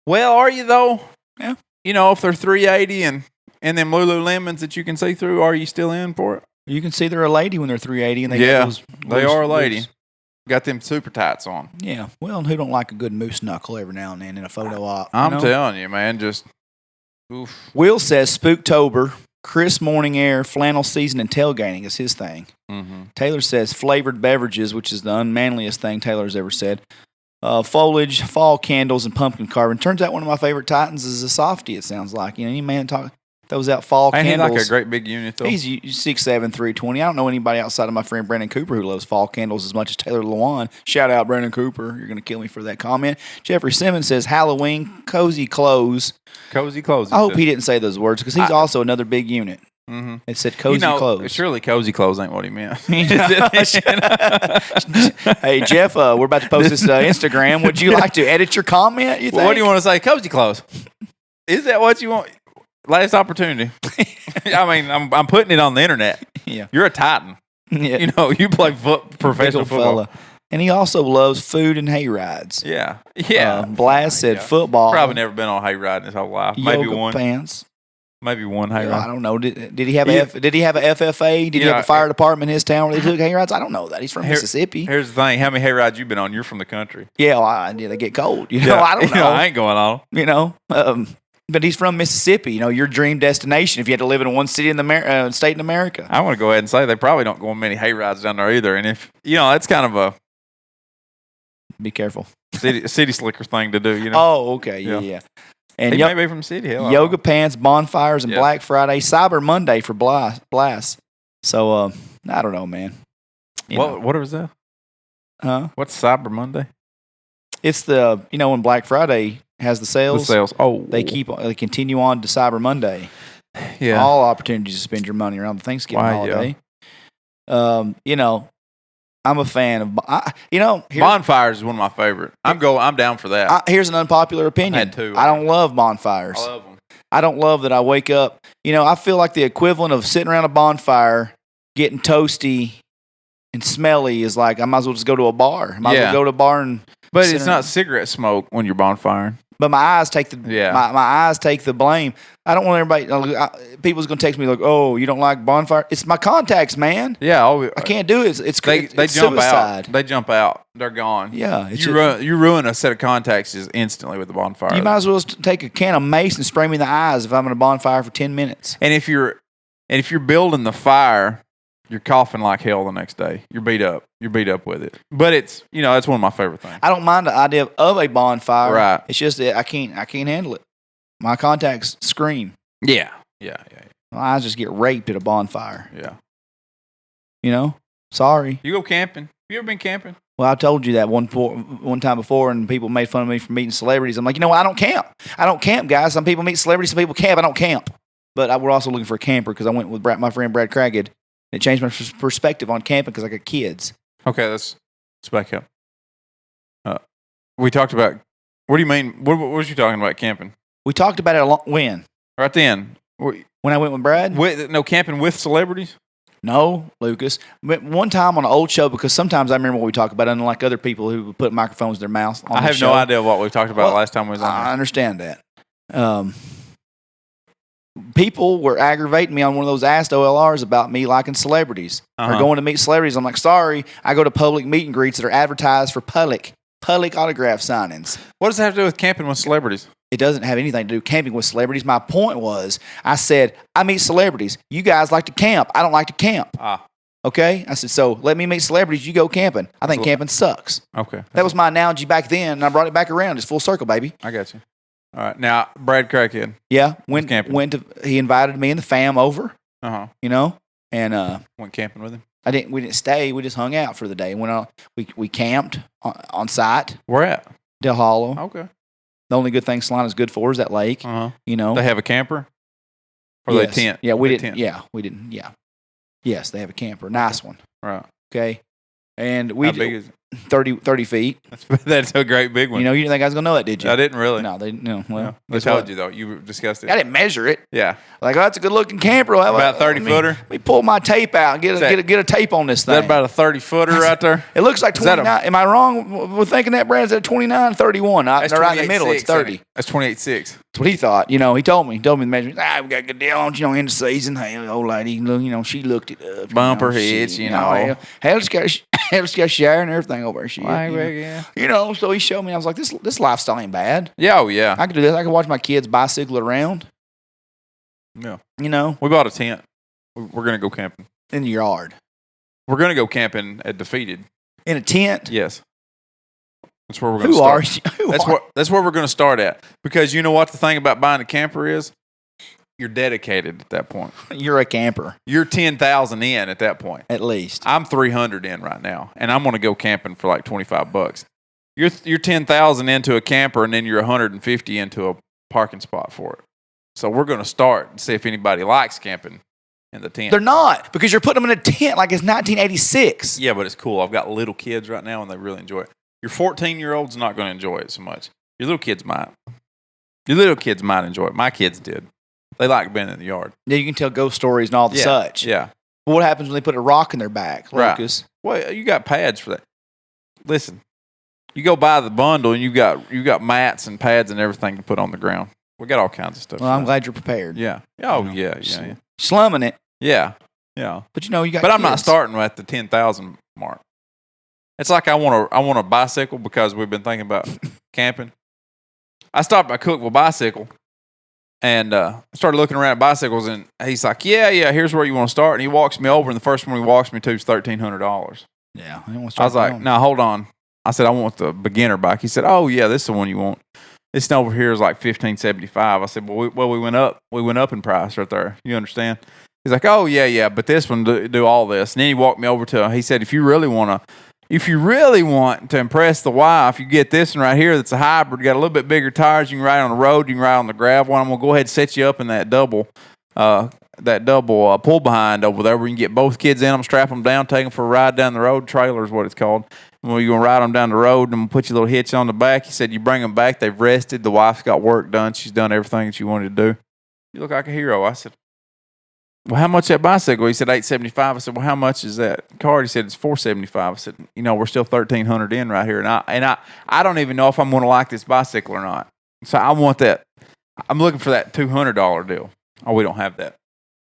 Well, are you though? Yeah. If they're 380 and them Lululemons that you can see through, are you still in for it? You can see they're a lady when they're 380 and they are a lady. Loose. Got them super tights on. Yeah. Well, and who don't like a good moose knuckle every now and then in a photo op? I'm telling you, man, just oof. Will says Spooktober. Chris Morning Air, flannel season, and tailgating is his thing. Mm-hmm. Taylor says flavored beverages, which is the unmanliest thing Taylor's ever said. Foliage, fall candles, and pumpkin carving. Turns out one of my favorite Titans is a softie, it sounds like. Any man throws out fall candles. He's like a great big unit, though. He's 6'7", 320. I don't know anybody outside of my friend Brandon Cooper who loves fall candles as much as Taylor Lewan. Shout out, Brandon Cooper. You're going to kill me for that comment. Jeffrey Simmons says Halloween, cozy clothes. Cozy clothes. I hope he didn't say those words because he's also another big unit. Mm-hmm. It said cozy clothes. Surely cozy clothes ain't what he meant. Hey, Jeff, we're about to post this Instagram. Would you like to edit your comment, you think? What do you want to say? Cozy clothes. Is that what you want? Last opportunity. I mean, I'm putting it on the internet. Yeah. You're a Titan. Yeah. You play professional football. Fella. And he also loves food and hay rides. Yeah. Yeah. Blast said football. Probably never been on a hay ride in his whole life. Maybe yoga one. Pants. Maybe one hay ride. I don't know. Did he have did he have a FFA? Did he have a fire department in his town where they took hay rides? I don't know that. He's from Mississippi. Here's the thing. How many hay rides you been on? You're from the country. Yeah, they get cold. I don't know. I ain't going on. But he's from Mississippi. Your dream destination if you had to live in one city in the state in America. I want to go ahead and say they probably don't go on many hay rides down there either. And if, that's kind of a... Be careful. City slicker thing to do, Oh, okay. Yeah. And he may be from City Hill. Yoga pants, bonfires, and Black Friday, Cyber Monday for Blast. So, I don't know, man. What was that? Huh? What's Cyber Monday? It's the, when Black Friday has the sales. The sales. Oh. They continue on to Cyber Monday. Yeah. All opportunities to spend your money around the Thanksgiving holiday. Yeah. I'm a fan of, bonfires is one of my favorite. I'm down for that. Here's an unpopular opinion. I had two. I don't love bonfires. I love them. I don't love that I wake up. I feel like the equivalent of sitting around a bonfire, getting toasty and smelly is like I might as well just go to a bar. I might as well go to a bar and. But it's not cigarette smoke when you're bonfiring. But my eyes take my eyes take the blame. I don't want everybody. People's gonna text me like, "Oh, you don't like bonfire?" It's my contacts, man. Yeah, I can't do it. It's they jump suicide. out. They jump out. They're gone. Yeah, you ruin a set of contacts instantly with the bonfire. You might as well take a can of mace and spray me in the eyes if I'm in a bonfire for 10 minutes. And if you're building the fire, you're coughing like hell the next day. You're beat up. You're beat up with it. But it's that's one of my favorite things. I don't mind the idea of a bonfire. Right. It's just that I can't handle it. My contacts scream. Yeah. My eyes just get raped at a bonfire. Yeah. Sorry. You go camping. Have you ever been camping? Well, I told you that one time before, and people made fun of me for meeting celebrities. I'm like, what? I don't camp. I don't camp, guys. Some people meet celebrities. Some people camp. I don't camp. But we're also looking for a camper because I went with my friend Brad Cragged. It changed my perspective on camping because I got kids. Okay, let's back up. We talked about. What do you mean? What was you talking about camping? We talked about it when? Right then. When I went with Brad? No camping with celebrities? No, Lucas. But one time on an old show, because sometimes I remember what we talk about, unlike other people who put microphones in their mouth. I have no idea what we talked about last time we was on. I understand that. People were aggravating me on one of those Asked OLRs about me liking celebrities or going to meet celebrities. I'm like, sorry, I go to public meet and greets that are advertised for public autograph signings. What does that have to do with camping with celebrities? It doesn't have anything to do with camping with celebrities. My point was, I said, I meet celebrities. You guys like to camp. I don't like to camp. Okay? I said, so let me meet celebrities. You go camping. I think camping sucks. Okay. That was my analogy back then, and I brought it back around. It's full circle, baby. I got you. All right. Now, Brad Crackhead. Yeah. Camping. He invited me and the fam over. And went camping with him. We didn't stay. We just hung out for the day. Went on. We camped on site. Where at? Del Hollow. Okay. The only good thing Salina's good for is that lake. They have a camper? Or they tent? Yeah, we didn't. Yeah, we didn't. Yeah. Yes, they have a camper. Nice one. Right. Okay. And How big is it? 30 feet. That's a great big one. You didn't think I was going to know that, did you? I didn't really. No, well. They told you, though. You discussed it. I didn't measure it. Yeah. Like, that's a good-looking camper. About 30-footer? Let me pull my tape out and get a tape on this thing. Is that about a 30-footer right there? It looks like 29. Am I wrong with thinking that, Brad? Is that 29, 31? They're right in the middle. It's 30. That's 28.6. That's what he thought. He told me the measurements. We got a good deal on in the season. Hey, old lady, she looked it up. Bumper hits, Hell, it's got a shower and everything over there. So he showed me. I was like, this lifestyle ain't bad. Yeah, oh yeah. I could do this. I could watch my kids bicycle around. Yeah. We bought a tent. We're gonna go camping in the yard. We're gonna go camping at Defeated. In a tent? Yes. That's where we're gonna start. Who are you? That's where we're gonna start at. Because you know what the thing about buying a camper is? You're dedicated at that point. You're a camper. You're 10,000 in at that point. At least. I'm 300 in right now, and I'm gonna go camping for like $25. You're 10,000 into a camper, and then you're 150 into a parking spot for it. So we're gonna start and see if anybody likes camping in the tent. They're not, because you're putting them in a tent like it's 1986. Yeah, but it's cool. I've got little kids right now, and they really enjoy it. Your 14-year-old's not going to enjoy it so much. Your little kids might. Your little kids might enjoy it. My kids did. They like being in the yard. Yeah, you can tell ghost stories and all the such. Yeah. But what happens when they put a rock in their back, Lucas? Right. Well, you got pads for that. Listen, you go buy the bundle, and you got mats and pads and everything to put on the ground. We got all kinds of stuff. Well, I'm glad you're prepared. Yeah. Oh, yeah. Slumming it. Yeah. Yeah. But you got But kids. I'm not starting at the 10,000 mark. It's like I want a bicycle because we've been thinking about camping. I stopped by Cookville Bicycle and started looking around at bicycles, and he's like, yeah, here's where you want to start. And he walks me over, and the first one he walks me to is $1,300. Yeah. I was like, no, hold on. I said, I want the beginner bike. He said, oh, yeah, this is the one you want. This one over here is like $1,575. I said, well, we went up. We went up in price right there. You understand? He's like, oh, yeah, but this one do all this. And then he walked me over to, he said, if you really want to impress the wife, you get this one right here that's a hybrid. Got a little bit bigger tires. You can ride on the road. You can ride on the gravel. I'm going to go ahead and set you up in that double pull behind over there where you can get both kids in them, strap them down, take them for a ride down the road. Trailer is what it's called. Well, you're going to ride them down the road and put your little hitch on the back. He said you bring them back. They've rested. The wife's got work done. She's done everything that she wanted to do. You look like a hero. I said, well, how much that bicycle? He said $875. I said, well, how much is that card? He said it's $475. I said, we're still $1,300 in right here, and I don't even know if I'm going to like this bicycle or not. So I want that. I'm looking for that $200 deal. Oh, we don't have that.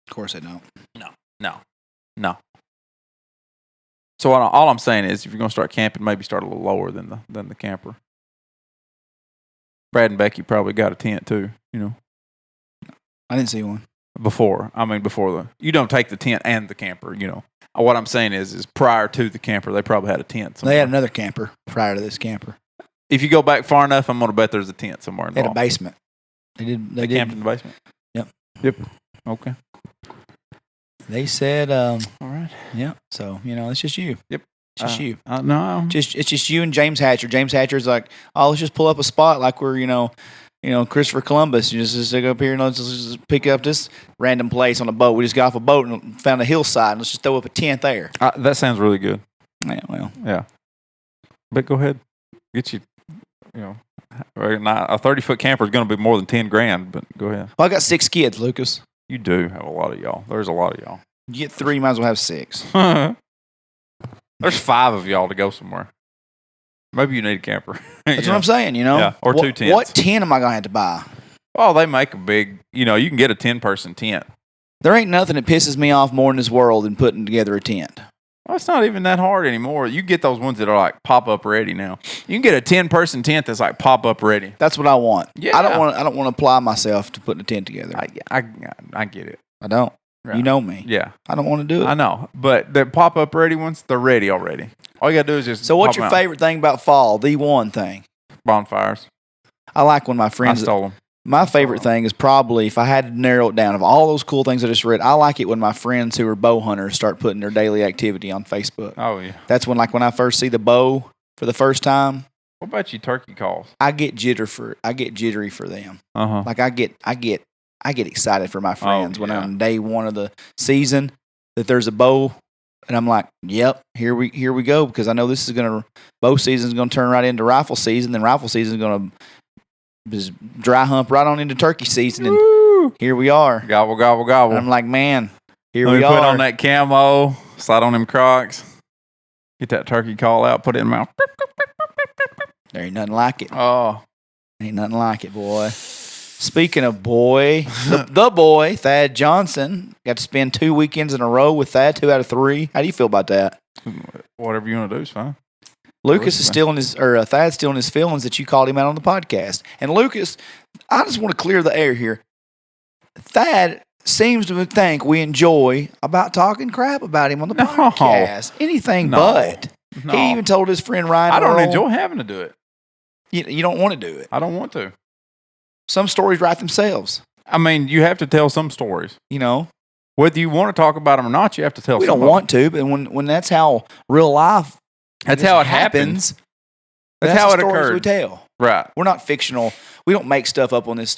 Of course, I don't. No. So all I'm saying is, if you're going to start camping, maybe start a little lower than the camper. Brad and Becky probably got a tent too. I didn't see one. Before you don't take the tent and the camper. What I'm saying is prior to the camper, they probably had a tent somewhere. They had another camper prior to this camper. If you go back far enough, I'm going to bet there's a tent somewhere They involved. had a basement. They camped in the basement? Yep. Okay. They said, all right. Yeah. So, it's just you. Yep. It's just you. No. It's just you and James Hatcher. James Hatcher's like, oh, let's just pull up a spot like we're, Christopher Columbus. You just go up here and let's just pick up this random place on a boat. We just got off a boat and found a hillside. And let's just throw up a tent there. That sounds really good. Yeah, well. Yeah. But go ahead. Get you, a 30-foot camper is going to be more than $10,000, but go ahead. Well, I got 6 kids, Lucas. You do have a lot of y'all. There's a lot of y'all. You get 3, you might as well have 6. There's 5 of y'all to go somewhere. Maybe you need a camper. That's what I'm saying, Yeah, or 2 tents. What tent am I going to have to buy? Oh, they make a big, you can get a 10-person tent. There ain't nothing that pisses me off more in this world than putting together a tent. Well, it's not even that hard anymore. You get those ones that are like pop-up ready now. You can get a 10-person tent that's like pop-up ready. That's what I want. Yeah. I don't want to apply myself to putting a tent together. I get it. I don't. Right. You know me. Yeah. I don't want to do it. I know. But the pop-up ready ones, they're ready already. All you got to do is just So what's pop your 'em out. favorite thing about fall? The one thing. Bonfires. I like when my I friends... stole them. My favorite thing is probably, if I had to narrow it down, of all those cool things I just read, I like it when my friends who are bow hunters start putting their daily activity on Facebook. Oh, yeah. That's when I first see the bow for the first time, What about you turkey calls? I get jittery for them. Uh-huh. Like I get excited for my friends when yeah. on day one of the season that there's a bow, and I'm like, yep, here we go, because I know this is bow season is gonna turn right into rifle season, then rifle season is gonna just dry hump right on into turkey season, and Woo! here we are. Gobble, gobble, gobble. And I'm like, man, here Let we me are. put on that camo, slide on them Crocs, get that turkey call out, put it in my mouth. There ain't nothing like it. Oh. Ain't nothing like it, boy. Speaking of boy, the boy, Thad Johnson, got to spend 2 weekends in a row with Thad, 2 out of 3. How do you feel about that? Whatever you want to do is fine. Lucas is still in his, or Thad's still in his feelings that you called him out on the podcast. And Lucas, I just want to clear the air here. Thad seems to think we enjoy about talking crap about him on the podcast. Anything but. No. He even told his friend Ryan I don't Earl, enjoy having to do it. You don't want to do it. I don't want to. Some stories write themselves. I mean, you have to tell some stories. You know, Whether you want to talk about them or not, you have to tell we some don't want to, but when that's how real life That's how it happens. That's how the it stories occurred. we tell. Right. We're not fictional. We don't make stuff up on this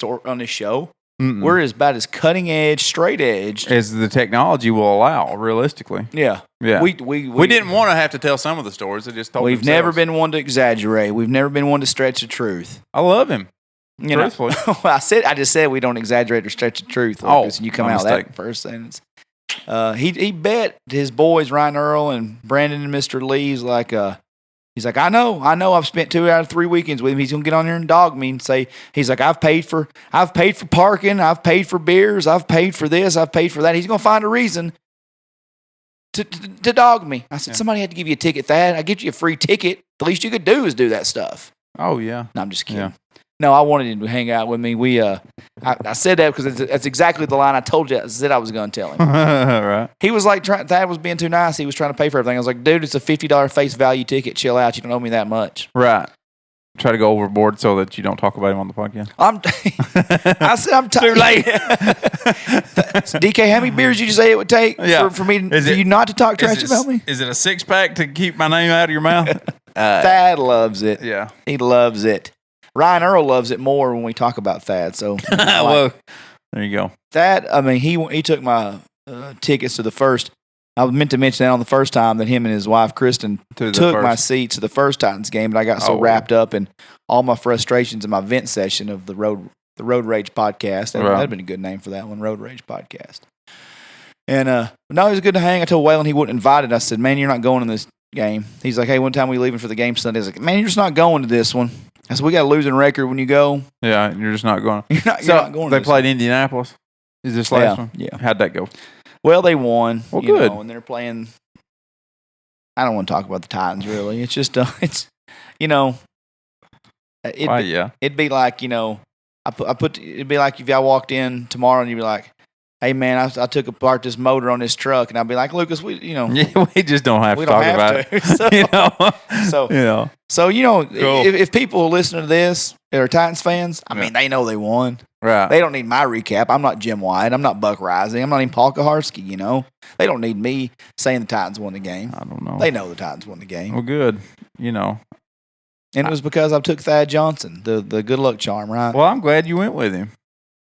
show. Mm-mm. We're about as cutting edge, straight edge As the technology will allow, realistically. Yeah. Yeah. We didn't want to have to tell some of the stories. They just told We've themselves. never been one to exaggerate. We've never been one to stretch the truth. I love him. You know, Truthfully. I just said we don't exaggerate or stretch the truth. Lucas, and you come my out with mistake. that first sentence. He bet his boys Ryan Earl and Brandon and Mr. Lee's like he's like, I know I've spent 2 out of 3 weekends with him. He's gonna get on there and dog me and say, he's like, I've paid for parking, I've paid for beers, I've paid for this, I've paid for that. He's gonna find a reason to dog me. I said, Somebody had to give you a ticket, Thad. I get you a free ticket. The least you could do is do that stuff. Oh, yeah. No, I'm just kidding. Yeah. No, I wanted him to hang out with me. I said that because that's exactly the line I told you. I said I was going to tell him. Right. He was like, Thad was being too nice. He was trying to pay for everything. I was like, dude, it's a $50 face value ticket. Chill out. You don't owe me that much. Right. Try to go overboard so that you don't talk about him on the podcast. I said, I'm tired. Too late. DK, how many beers did you say it would take for you not to talk trash about me? Is it a 6-pack to keep my name out of your mouth? Thad loves it. Yeah. He loves it. Ryan Earl loves it more when we talk about Thad. So, well, there you go. Thad, I mean, he took my tickets to the first. I was meant to mention that on the first time that him and his wife Kristen took my seats to the first Titans game, but I got so wrapped up in all my frustrations in my vent session of the road the Road Rage Podcast. That'd been a good name for that one, Road Rage Podcast. And no, it was good to hang. I told Waylon he wouldn't invite it. I said, man, you're not going to this game. He's like, hey, one time we leaving for the game Sunday. I was like, man, you're just not going to this one. I said, we got a losing record when you go. Yeah, you're just not going. You're not going. They played Indianapolis. Is this last one? Yeah. How'd that go? Well, they won. Well, good. And they're playing. I don't want to talk about the Titans really. It's just it'd be like it'd be like if y'all walked in tomorrow and you'd be like, hey man, I took apart this motor on this truck, and I'd be like, Lucas, we just don't have to talk about it. So Cool. if people listen to this that are Titans fans, I mean, they know they won. Right. They don't need my recap. I'm not Jim White. I'm not Buck Rising. I'm not even Paul Kaharski. They don't need me saying the Titans won the game. I don't know. They know the Titans won the game. Well, good. And it was because I took Thad Johnson, the good luck charm, right? Well, I'm glad you went with him.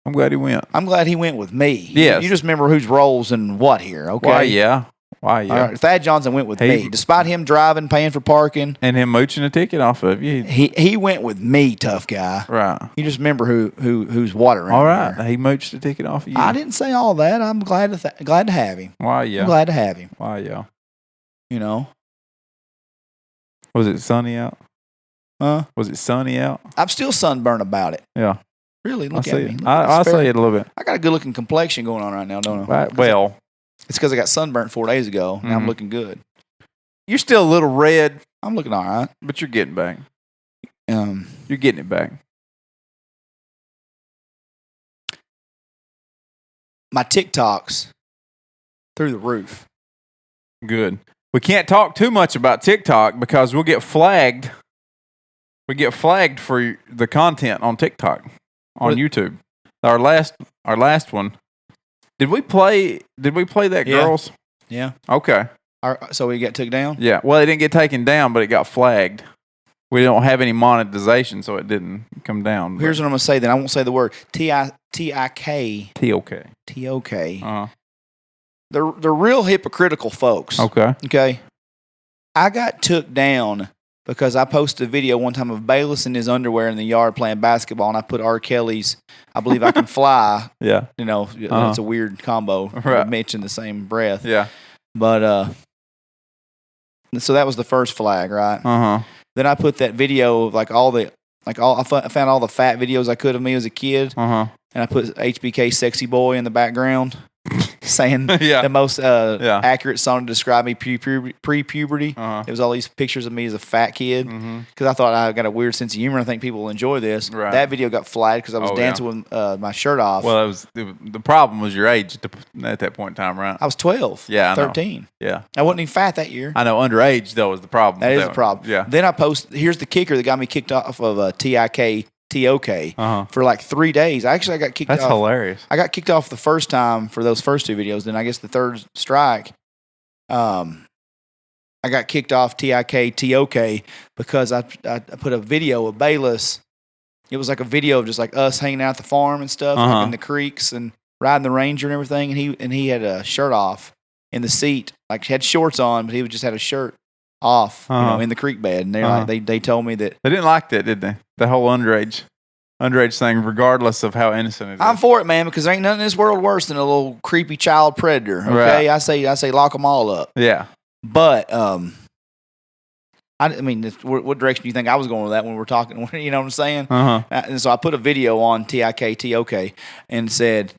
I'm glad he went. I'm glad he went with me. Yes. You just remember who's roles and what here, okay? Why, yeah. All right, Thad Johnson went with me. Despite him driving, paying for parking. And him mooching a ticket off of you. He went with me, tough guy. Right. You just remember who's what around all right. here. He mooched the ticket off of you. I didn't say all that. I'm glad to have him. Why, yeah. I'm glad to have him. Why, yeah. Was it sunny out? Huh? Was it sunny out? I'm still sunburned about it. Yeah. Really, look at me. I see it a little bit. I got a good-looking complexion going on right now, don't I? Right. Well, it's because I got sunburnt 4 days ago, and I'm looking good. You're still a little red. I'm looking all right. But you're getting back. You're getting it back. My TikToks through the roof. Good. We can't talk too much about TikTok because we'll get flagged. We get flagged for the content on TikTok, on YouTube. Our last one. Did we play that, girls? Yeah. Okay. So we got took down? Yeah. Well, it didn't get taken down, but it got flagged. We don't have any monetization, so it didn't come down. Here's what I'm going to say then. I won't say the word. Tik. T-O-K. T-O-K. Uh-huh. They're real hypocritical folks. Okay. I got took down because I posted a video one time of Bayless in his underwear in the yard playing basketball, and I put R. Kelly's I Believe I Can Fly. Yeah. It's a weird combo. Right. Mention the same breath. Yeah. But, so that was the first flag, right? Uh-huh. Then I put that video of I found all the fat videos I could of me as a kid. Uh-huh. And I put HBK Sexy Boy in the background. Saying the most accurate song to describe me pre-puberty. Uh-huh. It was all these pictures of me as a fat kid because I thought I got a weird sense of humor. I think people will enjoy this. Right. That video got flagged because I was dancing with my shirt off. Well, the problem was your age at that point in time, right? I was 12. Yeah, 13. Yeah, I wasn't even fat that year. I know. Underage though is the problem. That is the problem. Yeah. Then I posted. Here's the kicker that got me kicked off of TIK. TOK for 3 days. I got kicked off. That's hilarious. I got kicked off the first time for those first two videos. Then I guess the third strike, I got kicked off TIK TOK because I put a video of Bayless. It was like a video of just us hanging out at the farm and stuff, in the creeks and riding the Ranger and everything. And he had a shirt off in the seat, he had shorts on, but he just had a shirt off, in the creek bed, and they told me that they didn't like that, did they? The whole underage thing, regardless of how innocent it is. I'm for it, man, because there ain't nothing in this world worse than a little creepy child predator. Okay, right. I say lock them all up. Yeah, but I mean, what direction do you think I was going with that when we were talking? You know what I'm saying? And so I put a video on TIK TOK and said,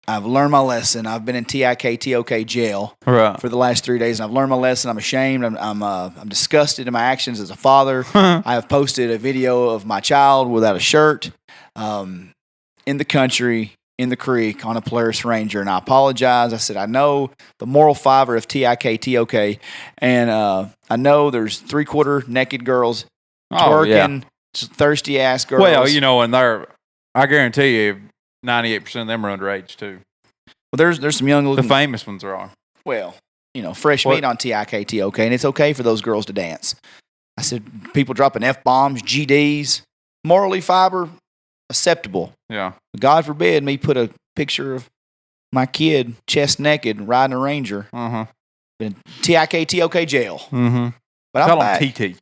I've learned my lesson. I've been in TIK TOK jail for the last 3 days, and I've learned my lesson. I'm ashamed. I'm disgusted in my actions as a father. I have posted a video of my child without a shirt in the country, in the creek, on a Polaris Ranger, and I apologize. I said, I know the moral fiber of TIK TOK, and I know there's 3/4 naked girls twerking, thirsty ass girls. Well, and I guarantee you, 98% of them are underage too. Well, there's some young looking. The famous ones are. Well, fresh meat on TIK TOK, and it's okay for those girls to dance. I said, people dropping F-bombs, GDs, morally fiber, acceptable. Yeah. God forbid me put a picture of my kid chest naked riding a Ranger. In TIK TOK jail. Mm-hmm. But Tell I'm back. them TT.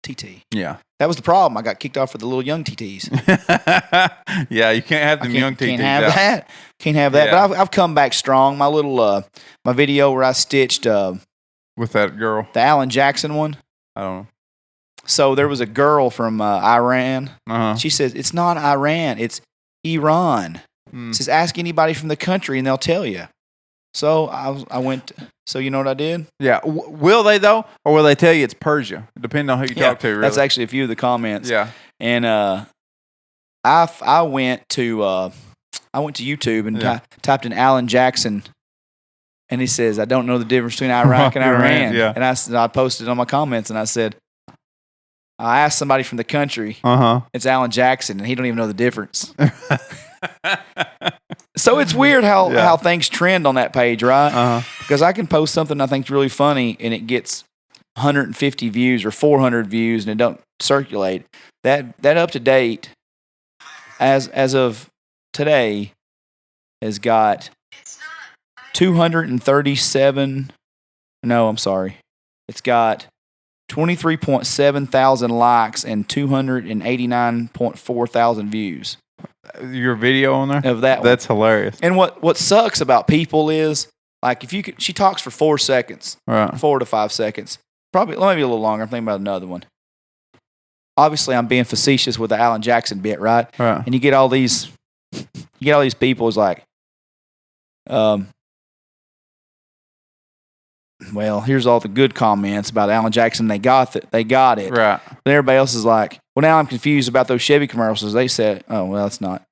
TT. Yeah. That was the problem. I got kicked off for the little young TTs. Yeah, you can't have them young TTs. Can't have that. Can't have that. Yeah. But I've come back strong. My little my video where I stitched With that girl. the Alan Jackson one. I don't know. So there was a girl from Iran. Uh-huh. She says, it's not Iran, it's Iran. It says, ask anybody from the country and they'll tell you. So I went, so you know what I did? Yeah. Will they, though? Or will they tell you it's Persia? Depending on who you talk to, really. That's actually a few of the comments. Yeah. And I went to YouTube and typed in Alan Jackson. And he says, I don't know the difference between Iraq and Iran. Yeah. And I posted on my comments and I said, I asked somebody from the country. Uh-huh. It's Alan Jackson, and he don't even know the difference. So it's weird how things trend on that page, right? Uh-huh. Because I can post something I think's really funny, and it gets 150 views or 400 views, and it don't circulate. That up to date, as of today, has got 237. No, I'm sorry. It's got 23.7 thousand likes and 289.4 thousand views. Your video on there? Of that That's hilarious. And what sucks about people is, like, if you could, she talks for 4 seconds, Right. 4 to 5 seconds. Probably, maybe a little longer. I'm thinking about another one. Obviously, I'm being facetious with the Alan Jackson bit, right? Right. And you get all these people who's like, well, here's all the good comments about Alan Jackson. They got it. Right. But everybody else is like, well, now I'm confused about those Chevy commercials. They said, oh, well, it's not.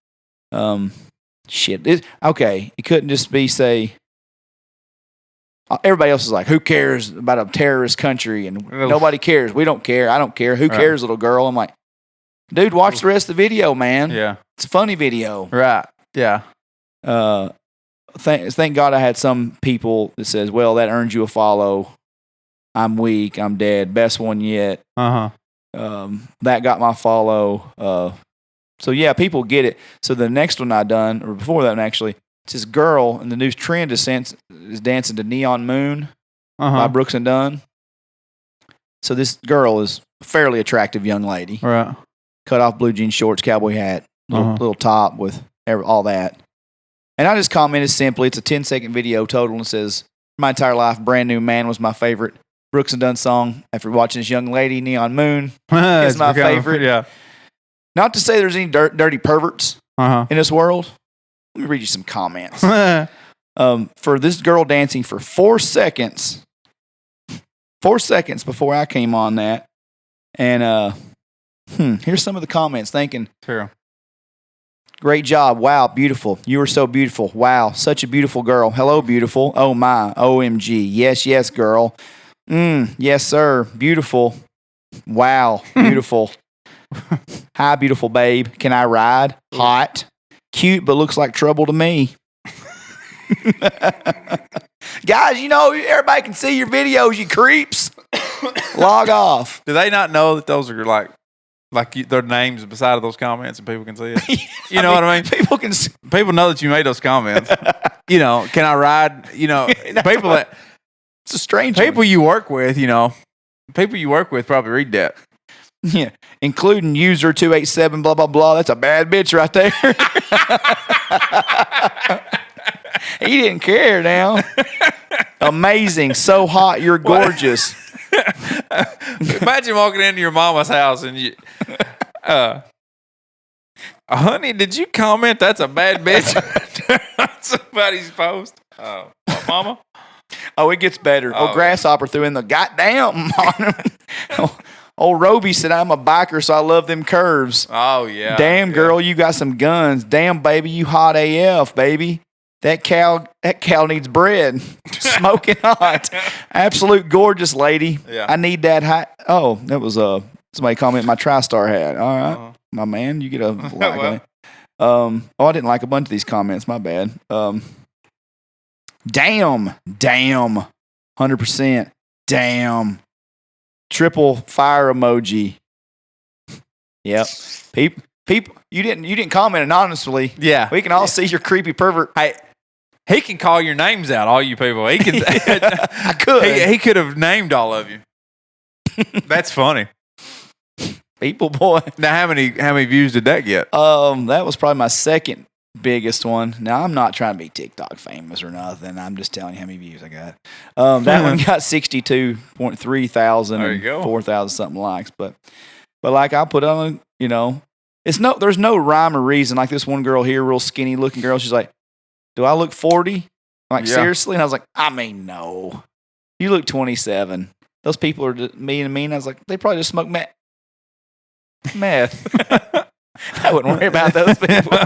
Shit. Okay. It couldn't just be, say, everybody else is like, who cares about a terrorist country? And nobody cares. We don't care. I don't care. Who cares, little girl? I'm like, dude, watch the rest of the video, man. Yeah. It's a funny video. Right. Yeah. Thank God I had some people that says, well, that earns you a follow. I'm weak. I'm dead. Best one yet. Uh-huh. That got my follow. So, yeah, people get it. So the next one I done, or before that one actually, it's this girl, and the new trend is dancing to Neon Moon by Brooks and Dunn. So this girl is a fairly attractive young lady. Right. Cut off blue jean shorts, cowboy hat, little top with all that. And I just commented simply, it's a 10-second video total, and it says, my entire life, Brand New Man was my favorite Brooks and Dunn song. After watching this young lady, Neon Moon is my favorite. Yeah. Not to say there's any dirty perverts in this world. Let me read you some comments. For this girl dancing for 4 seconds. 4 seconds before I came on that. And here's some of the comments thinking, True. great job. Wow, beautiful. You were so beautiful. Wow, such a beautiful girl. Hello, beautiful. Oh, my. OMG. Yes, yes, girl. Yes, sir. Beautiful. Wow, beautiful. Hi, beautiful babe. Can I ride? Hot. Cute, but looks like trouble to me. Guys, you know, everybody can see your videos, you creeps. Log off. Do they not know that those are like their names beside of those comments and people can see it? You know what I mean? People know that you made those comments. You know, can I ride? You know, people that it's a strange people you work with. You know, people you work with probably read that. Yeah, including user 287 blah blah blah. That's a bad bitch right there. He didn't care now. Amazing, so hot, you're gorgeous. Imagine walking into your mama's house and you, honey, did you comment that's a bad bitch on somebody's post? Oh, mama. Oh, it gets better. Oh, Grasshopper threw in the goddamn on him. Old Roby said, I'm a biker, so I love them curves. Oh, yeah. Damn, girl, you got some guns. Damn, baby, you hot AF, baby. That cow needs bread. Smoking hot. Absolute gorgeous lady. Yeah. I need that hot. Oh, that was somebody commented my TriStar hat. All right, my man, you get a like on it. I didn't like a bunch of these comments. My bad. Damn, 100%. Damn. Triple fire emoji. Yep. People, you didn't comment anonymously. Yeah. We can all see your creepy pervert. Hey, he can call your names out, all you people. He can. I could. He could have named all of you. That's funny. People, boy. Now, how many views did that get? That was probably my second biggest one. Now, I'm not trying to be TikTok famous or nothing. I'm just telling you how many views I got. That one got 62.3 thousand There you and go. 4,000 something likes. But like I'll put on, there's no rhyme or reason. Like this one girl here, real skinny looking girl, she's like, do I look 40? I'm like, Yeah. seriously? And I was like, I mean, no. You look 27. Those people are just mean and mean. I was like, they probably just smoke meth. I wouldn't worry about those people.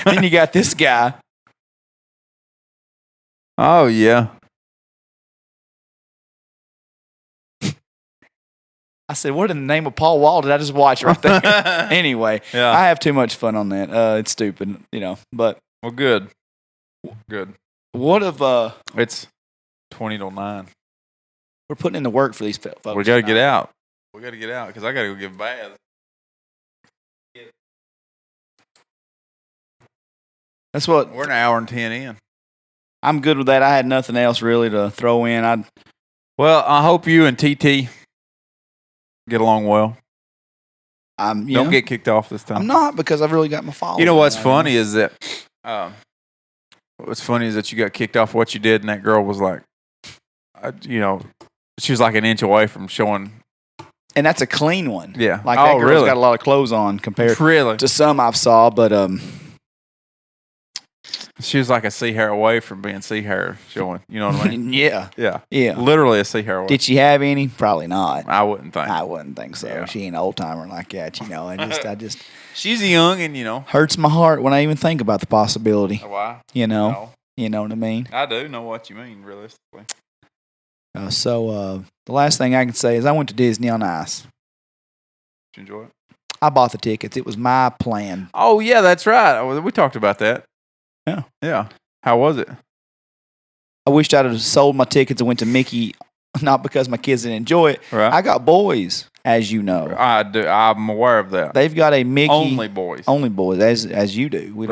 Then you got this guy. Oh, yeah. I said, what in the name of Paul Wall did I just watch right there? Anyway, Yeah. I have too much fun on that. It's stupid, but. Well, good. Good. What if It's 20 till 9. we're putting in the work for these folks? We got to get out. We got to get out because I got to go give baths. That's what We're an hour and 10 in. I'm good with that. I had nothing else really to throw in. Well, I hope you and TT get along well. Don't get kicked off this time. I'm not, because I've really got my followers. You know what's funny is that you got kicked off what you did, and that girl was like, she was like an inch away from showing. And that's a clean one. Yeah. Like that girl's really? got a lot of clothes on compared Really? to some I've saw, but She was like a sea hair away from being sea hair showing. You know what I mean? yeah. Yeah. Yeah. Literally a sea hair away. Did she have any? Probably not. I wouldn't think. I wouldn't think so. Yeah. She ain't an old timer like that, I just She's young and, hurts my heart when I even think about the possibility. Why? You know No. what I mean? I do know what you mean, realistically. So the last thing I can say is I went to Disney on Ice. Did you enjoy it? I bought the tickets. It was my plan. Oh, yeah, that's right. We talked about that. Yeah. Yeah. How was it? I wished I'd have sold my tickets and went to Mickey, not because my kids didn't enjoy it. Right. I got boys, as you know. I do. I'm aware of that. They've got a Mickey Only boys. only boys, as you do. We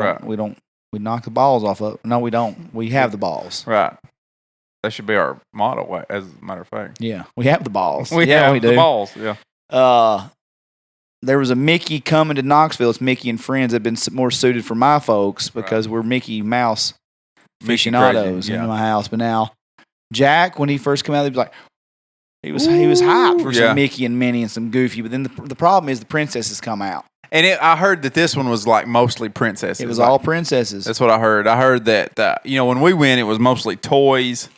knock the balls off of. No, we don't. We have the balls. Right. That should be our motto, as a matter of fact. Yeah, we have the balls. We yeah, have we the do. balls. Yeah. There was a Mickey coming to Knoxville. It's Mickey and Friends that have been more suited for my folks because we're Mickey Mouse aficionados in my house. But now, Jack, when he first came out, he was like, he was hyped for some Mickey and Minnie and some Goofy. But then the problem is the princesses come out. And I heard that this one was like mostly princesses. It was all princesses. That's what I heard. I heard that when we went, it was mostly toys.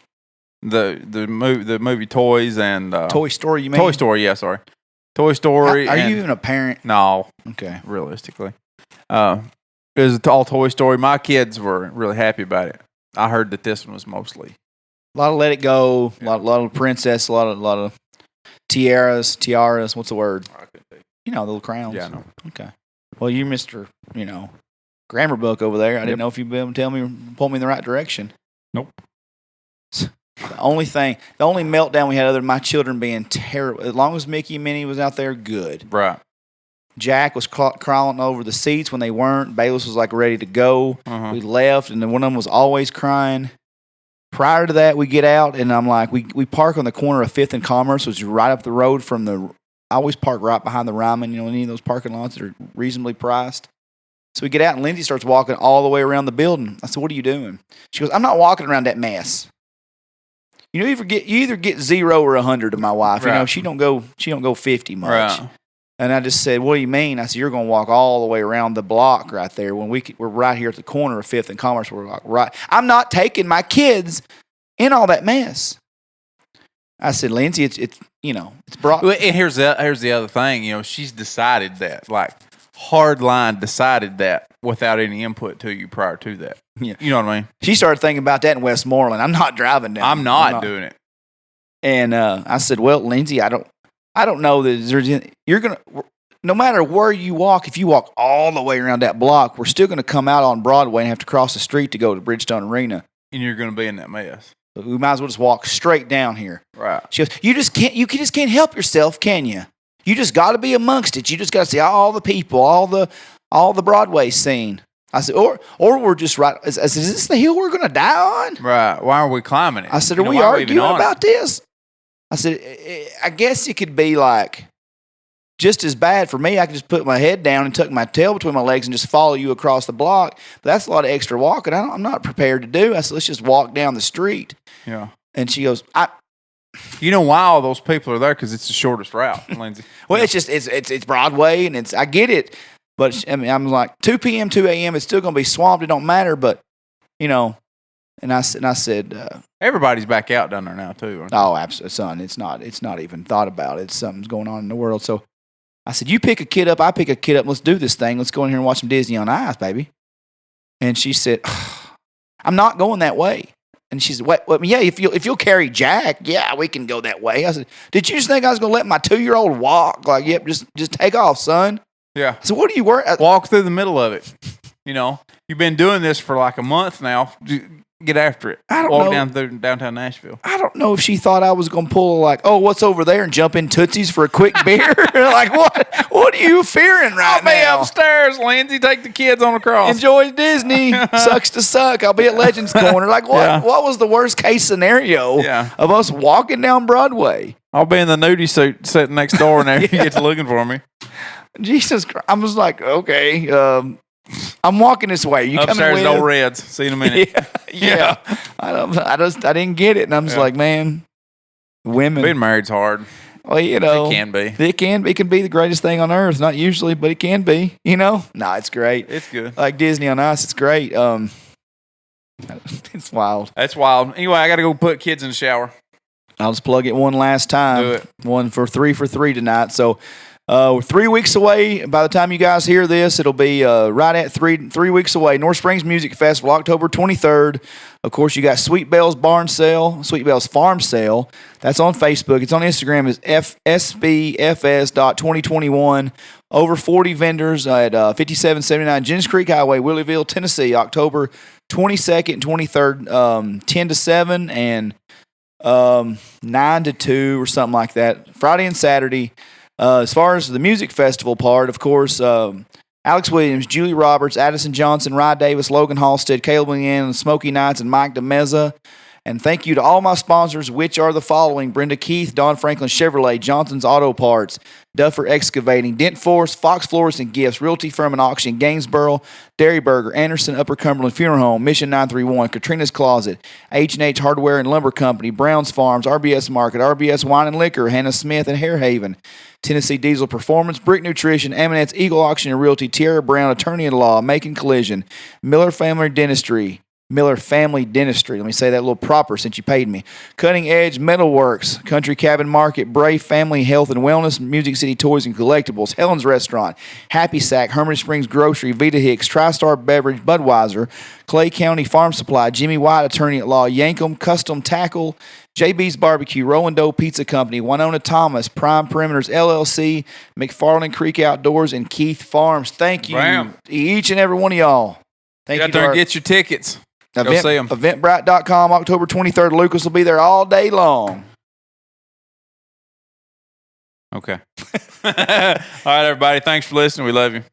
The movie toys and Toy Story. You mean Toy Story? Yeah, sorry. Toy Story. Are you even a parent? No. Okay. Realistically, it was all Toy Story. My kids were really happy about it. I heard that this one was mostly a lot of Let It Go, a lot of princess, a lot of tiaras. What's the word? The little crowns. Yeah, I know. Okay. Well, you Mr. Grammar book over there. I didn't know if you'd be able to tell me, point me in the right direction. Nope. The only meltdown we had other than my children being terrible. As long as Mickey and Minnie was out there, good. Right. Jack was crawling over the seats when they weren't. Bayless was like ready to go. Uh-huh. We left, and then one of them was always crying. Prior to that, we get out, and I'm like, we park on the corner of 5th and Commerce, which is right up the road from I always park right behind the Ryman, any of those parking lots that are reasonably priced. So we get out, and Lindsay starts walking all the way around the building. I said, what are you doing? She goes, I'm not walking around that mess. You either get 0 or 100 to my wife. Right. She don't go 50 much. Right. And I just said, what do you mean? I said, you're going to walk all the way around the block right there when we're right here at the corner of 5th and Commerce. We're like, right. I'm not taking my kids in all that mess. I said, Lindsay, it's brought. Well, and here's the other thing. She's decided that, like, hardline decided that without any input to you prior to that. Yeah. You know what I mean? She started thinking about that in Westmoreland. I'm not driving down. I'm not doing it. And I said, well, Lindsay, I don't know that you're going to, no matter where you walk, if you walk all the way around that block, we're still going to come out on Broadway and have to cross the street to go to Bridgestone Arena. And you're going to be in that mess. But we might as well just walk straight down here. Right. She goes, you just can't help yourself, can you? You just got to be amongst it. You just got to see all the people, all the Broadway scene. I said, or we're just right. Is this the hill we're going to die on? Right. Why are we climbing it? I said, are we arguing about this? I said, I guess it could be like just as bad for me. I could just put my head down and tuck my tail between my legs and just follow you across the block. But that's a lot of extra walking. I'm not prepared to do. I said, let's just walk down the street. Yeah. And she goes, You know why all those people are there? Because it's the shortest route, Lindsay. well, it's just it's Broadway, and I get it, but I mean, I'm like 2 p.m., 2 a.m. It's still going to be swamped. It don't matter, but you know. And I said, everybody's back out down there now too. Oh, absolutely, son. It's not even thought about. It's something's going on in the world. So I said, you pick a kid up, I pick a kid up. Let's do this thing. Let's go in here and watch some Disney on Ice, baby. And she said, I'm not going that way. And she said, what, yeah, if you'll carry Jack, yeah, we can go that way. I said, did you just think I was going to let my 2-year-old walk? Like, yep, just take off, son. Yeah. So what do you worry? Walk through the middle of it. You know, you've been doing this for like a month now. Get after it. I don't Walk know. down through downtown Nashville. I don't know if she thought I was going to pull like, oh, what's over there and jump in Tootsie's for a quick beer. Like, what are you fearing right now? I'll be upstairs, Lindsay. Take the kids on the cross. Enjoy Disney. Sucks to suck. I'll be at Legends Corner. Like, what? Yeah. What was the worst case scenario of us walking down Broadway? I'll be in the nudie suit sitting next door and you get to looking for me. Jesus Christ. I was like, okay, I'm walking this way. You upstairs, coming no with? Reds. See you in a minute. Yeah. I didn't get it, and I'm just like, man, women being married's hard. Well, you know, it can be. It can be the greatest thing on earth. Not usually, but it can be. You know, it's great. It's good. Like Disney on Ice, it's great. It's wild. That's wild. Anyway, I got to go put kids in the shower. I'll just plug it one last time. Do it. One for 3 for 3 tonight. So. We're 3 weeks away. By the time you guys hear this, it'll be right at 3 weeks away. North Springs Music Festival, October 23rd. Of course, you got Sweet Bell's Farm Sale. That's on Facebook. It's on Instagram as sbfs.2021. Over 40 vendors at 5779 Jennings Creek Highway, Willowville, Tennessee, October 22nd and 23rd, 10 to 7 and 9 to 2 or something like that. Friday and Saturday. As far as the music festival part, of course, Alex Williams, Julie Roberts, Addison Johnson, Rye Davis, Logan Halstead, Caleb Leanne, Smokey Knights, and Mike DeMeza. And thank you to all my sponsors, which are the following: Brenda Keith, Don Franklin Chevrolet, Johnson's Auto Parts, Duffer Excavating, Dent Force, Fox Floors and Gifts, Realty Firm and Auction, Gainsboro, Dairy Burger, Anderson Upper Cumberland Funeral Home, Mission 931, Katrina's Closet, H&H Hardware and Lumber Company, Brown's Farms, RBS Market, RBS Wine and Liquor, Hannah Smith and Hair Haven, Tennessee Diesel Performance, Brick Nutrition, Aminette's Eagle Auction and Realty, Tierra Brown Attorney-at-Law, Macon Collision, Miller Family Dentistry, let me say that a little proper since you paid me. Cutting Edge Metalworks, Country Cabin Market, Brave Family Health and Wellness, Music City Toys and Collectibles, Helen's Restaurant, Happy Sack, Hermitage Springs Grocery, Vita Hicks, TriStar Beverage, Budweiser, Clay County Farm Supply, Jimmy White Attorney-at-Law, Yankum Custom Tackle, JB's Barbecue, Rolling Dough Pizza Company, Winona Thomas, Prime Perimeters LLC, McFarland Creek Outdoors, and Keith Farms. Thank you to each and every one of y'all. Thank you. Get there and get your tickets. Go see them. Eventbrite.com, October 23rd. Lucas will be there all day long. Okay. All right, everybody. Thanks for listening. We love you.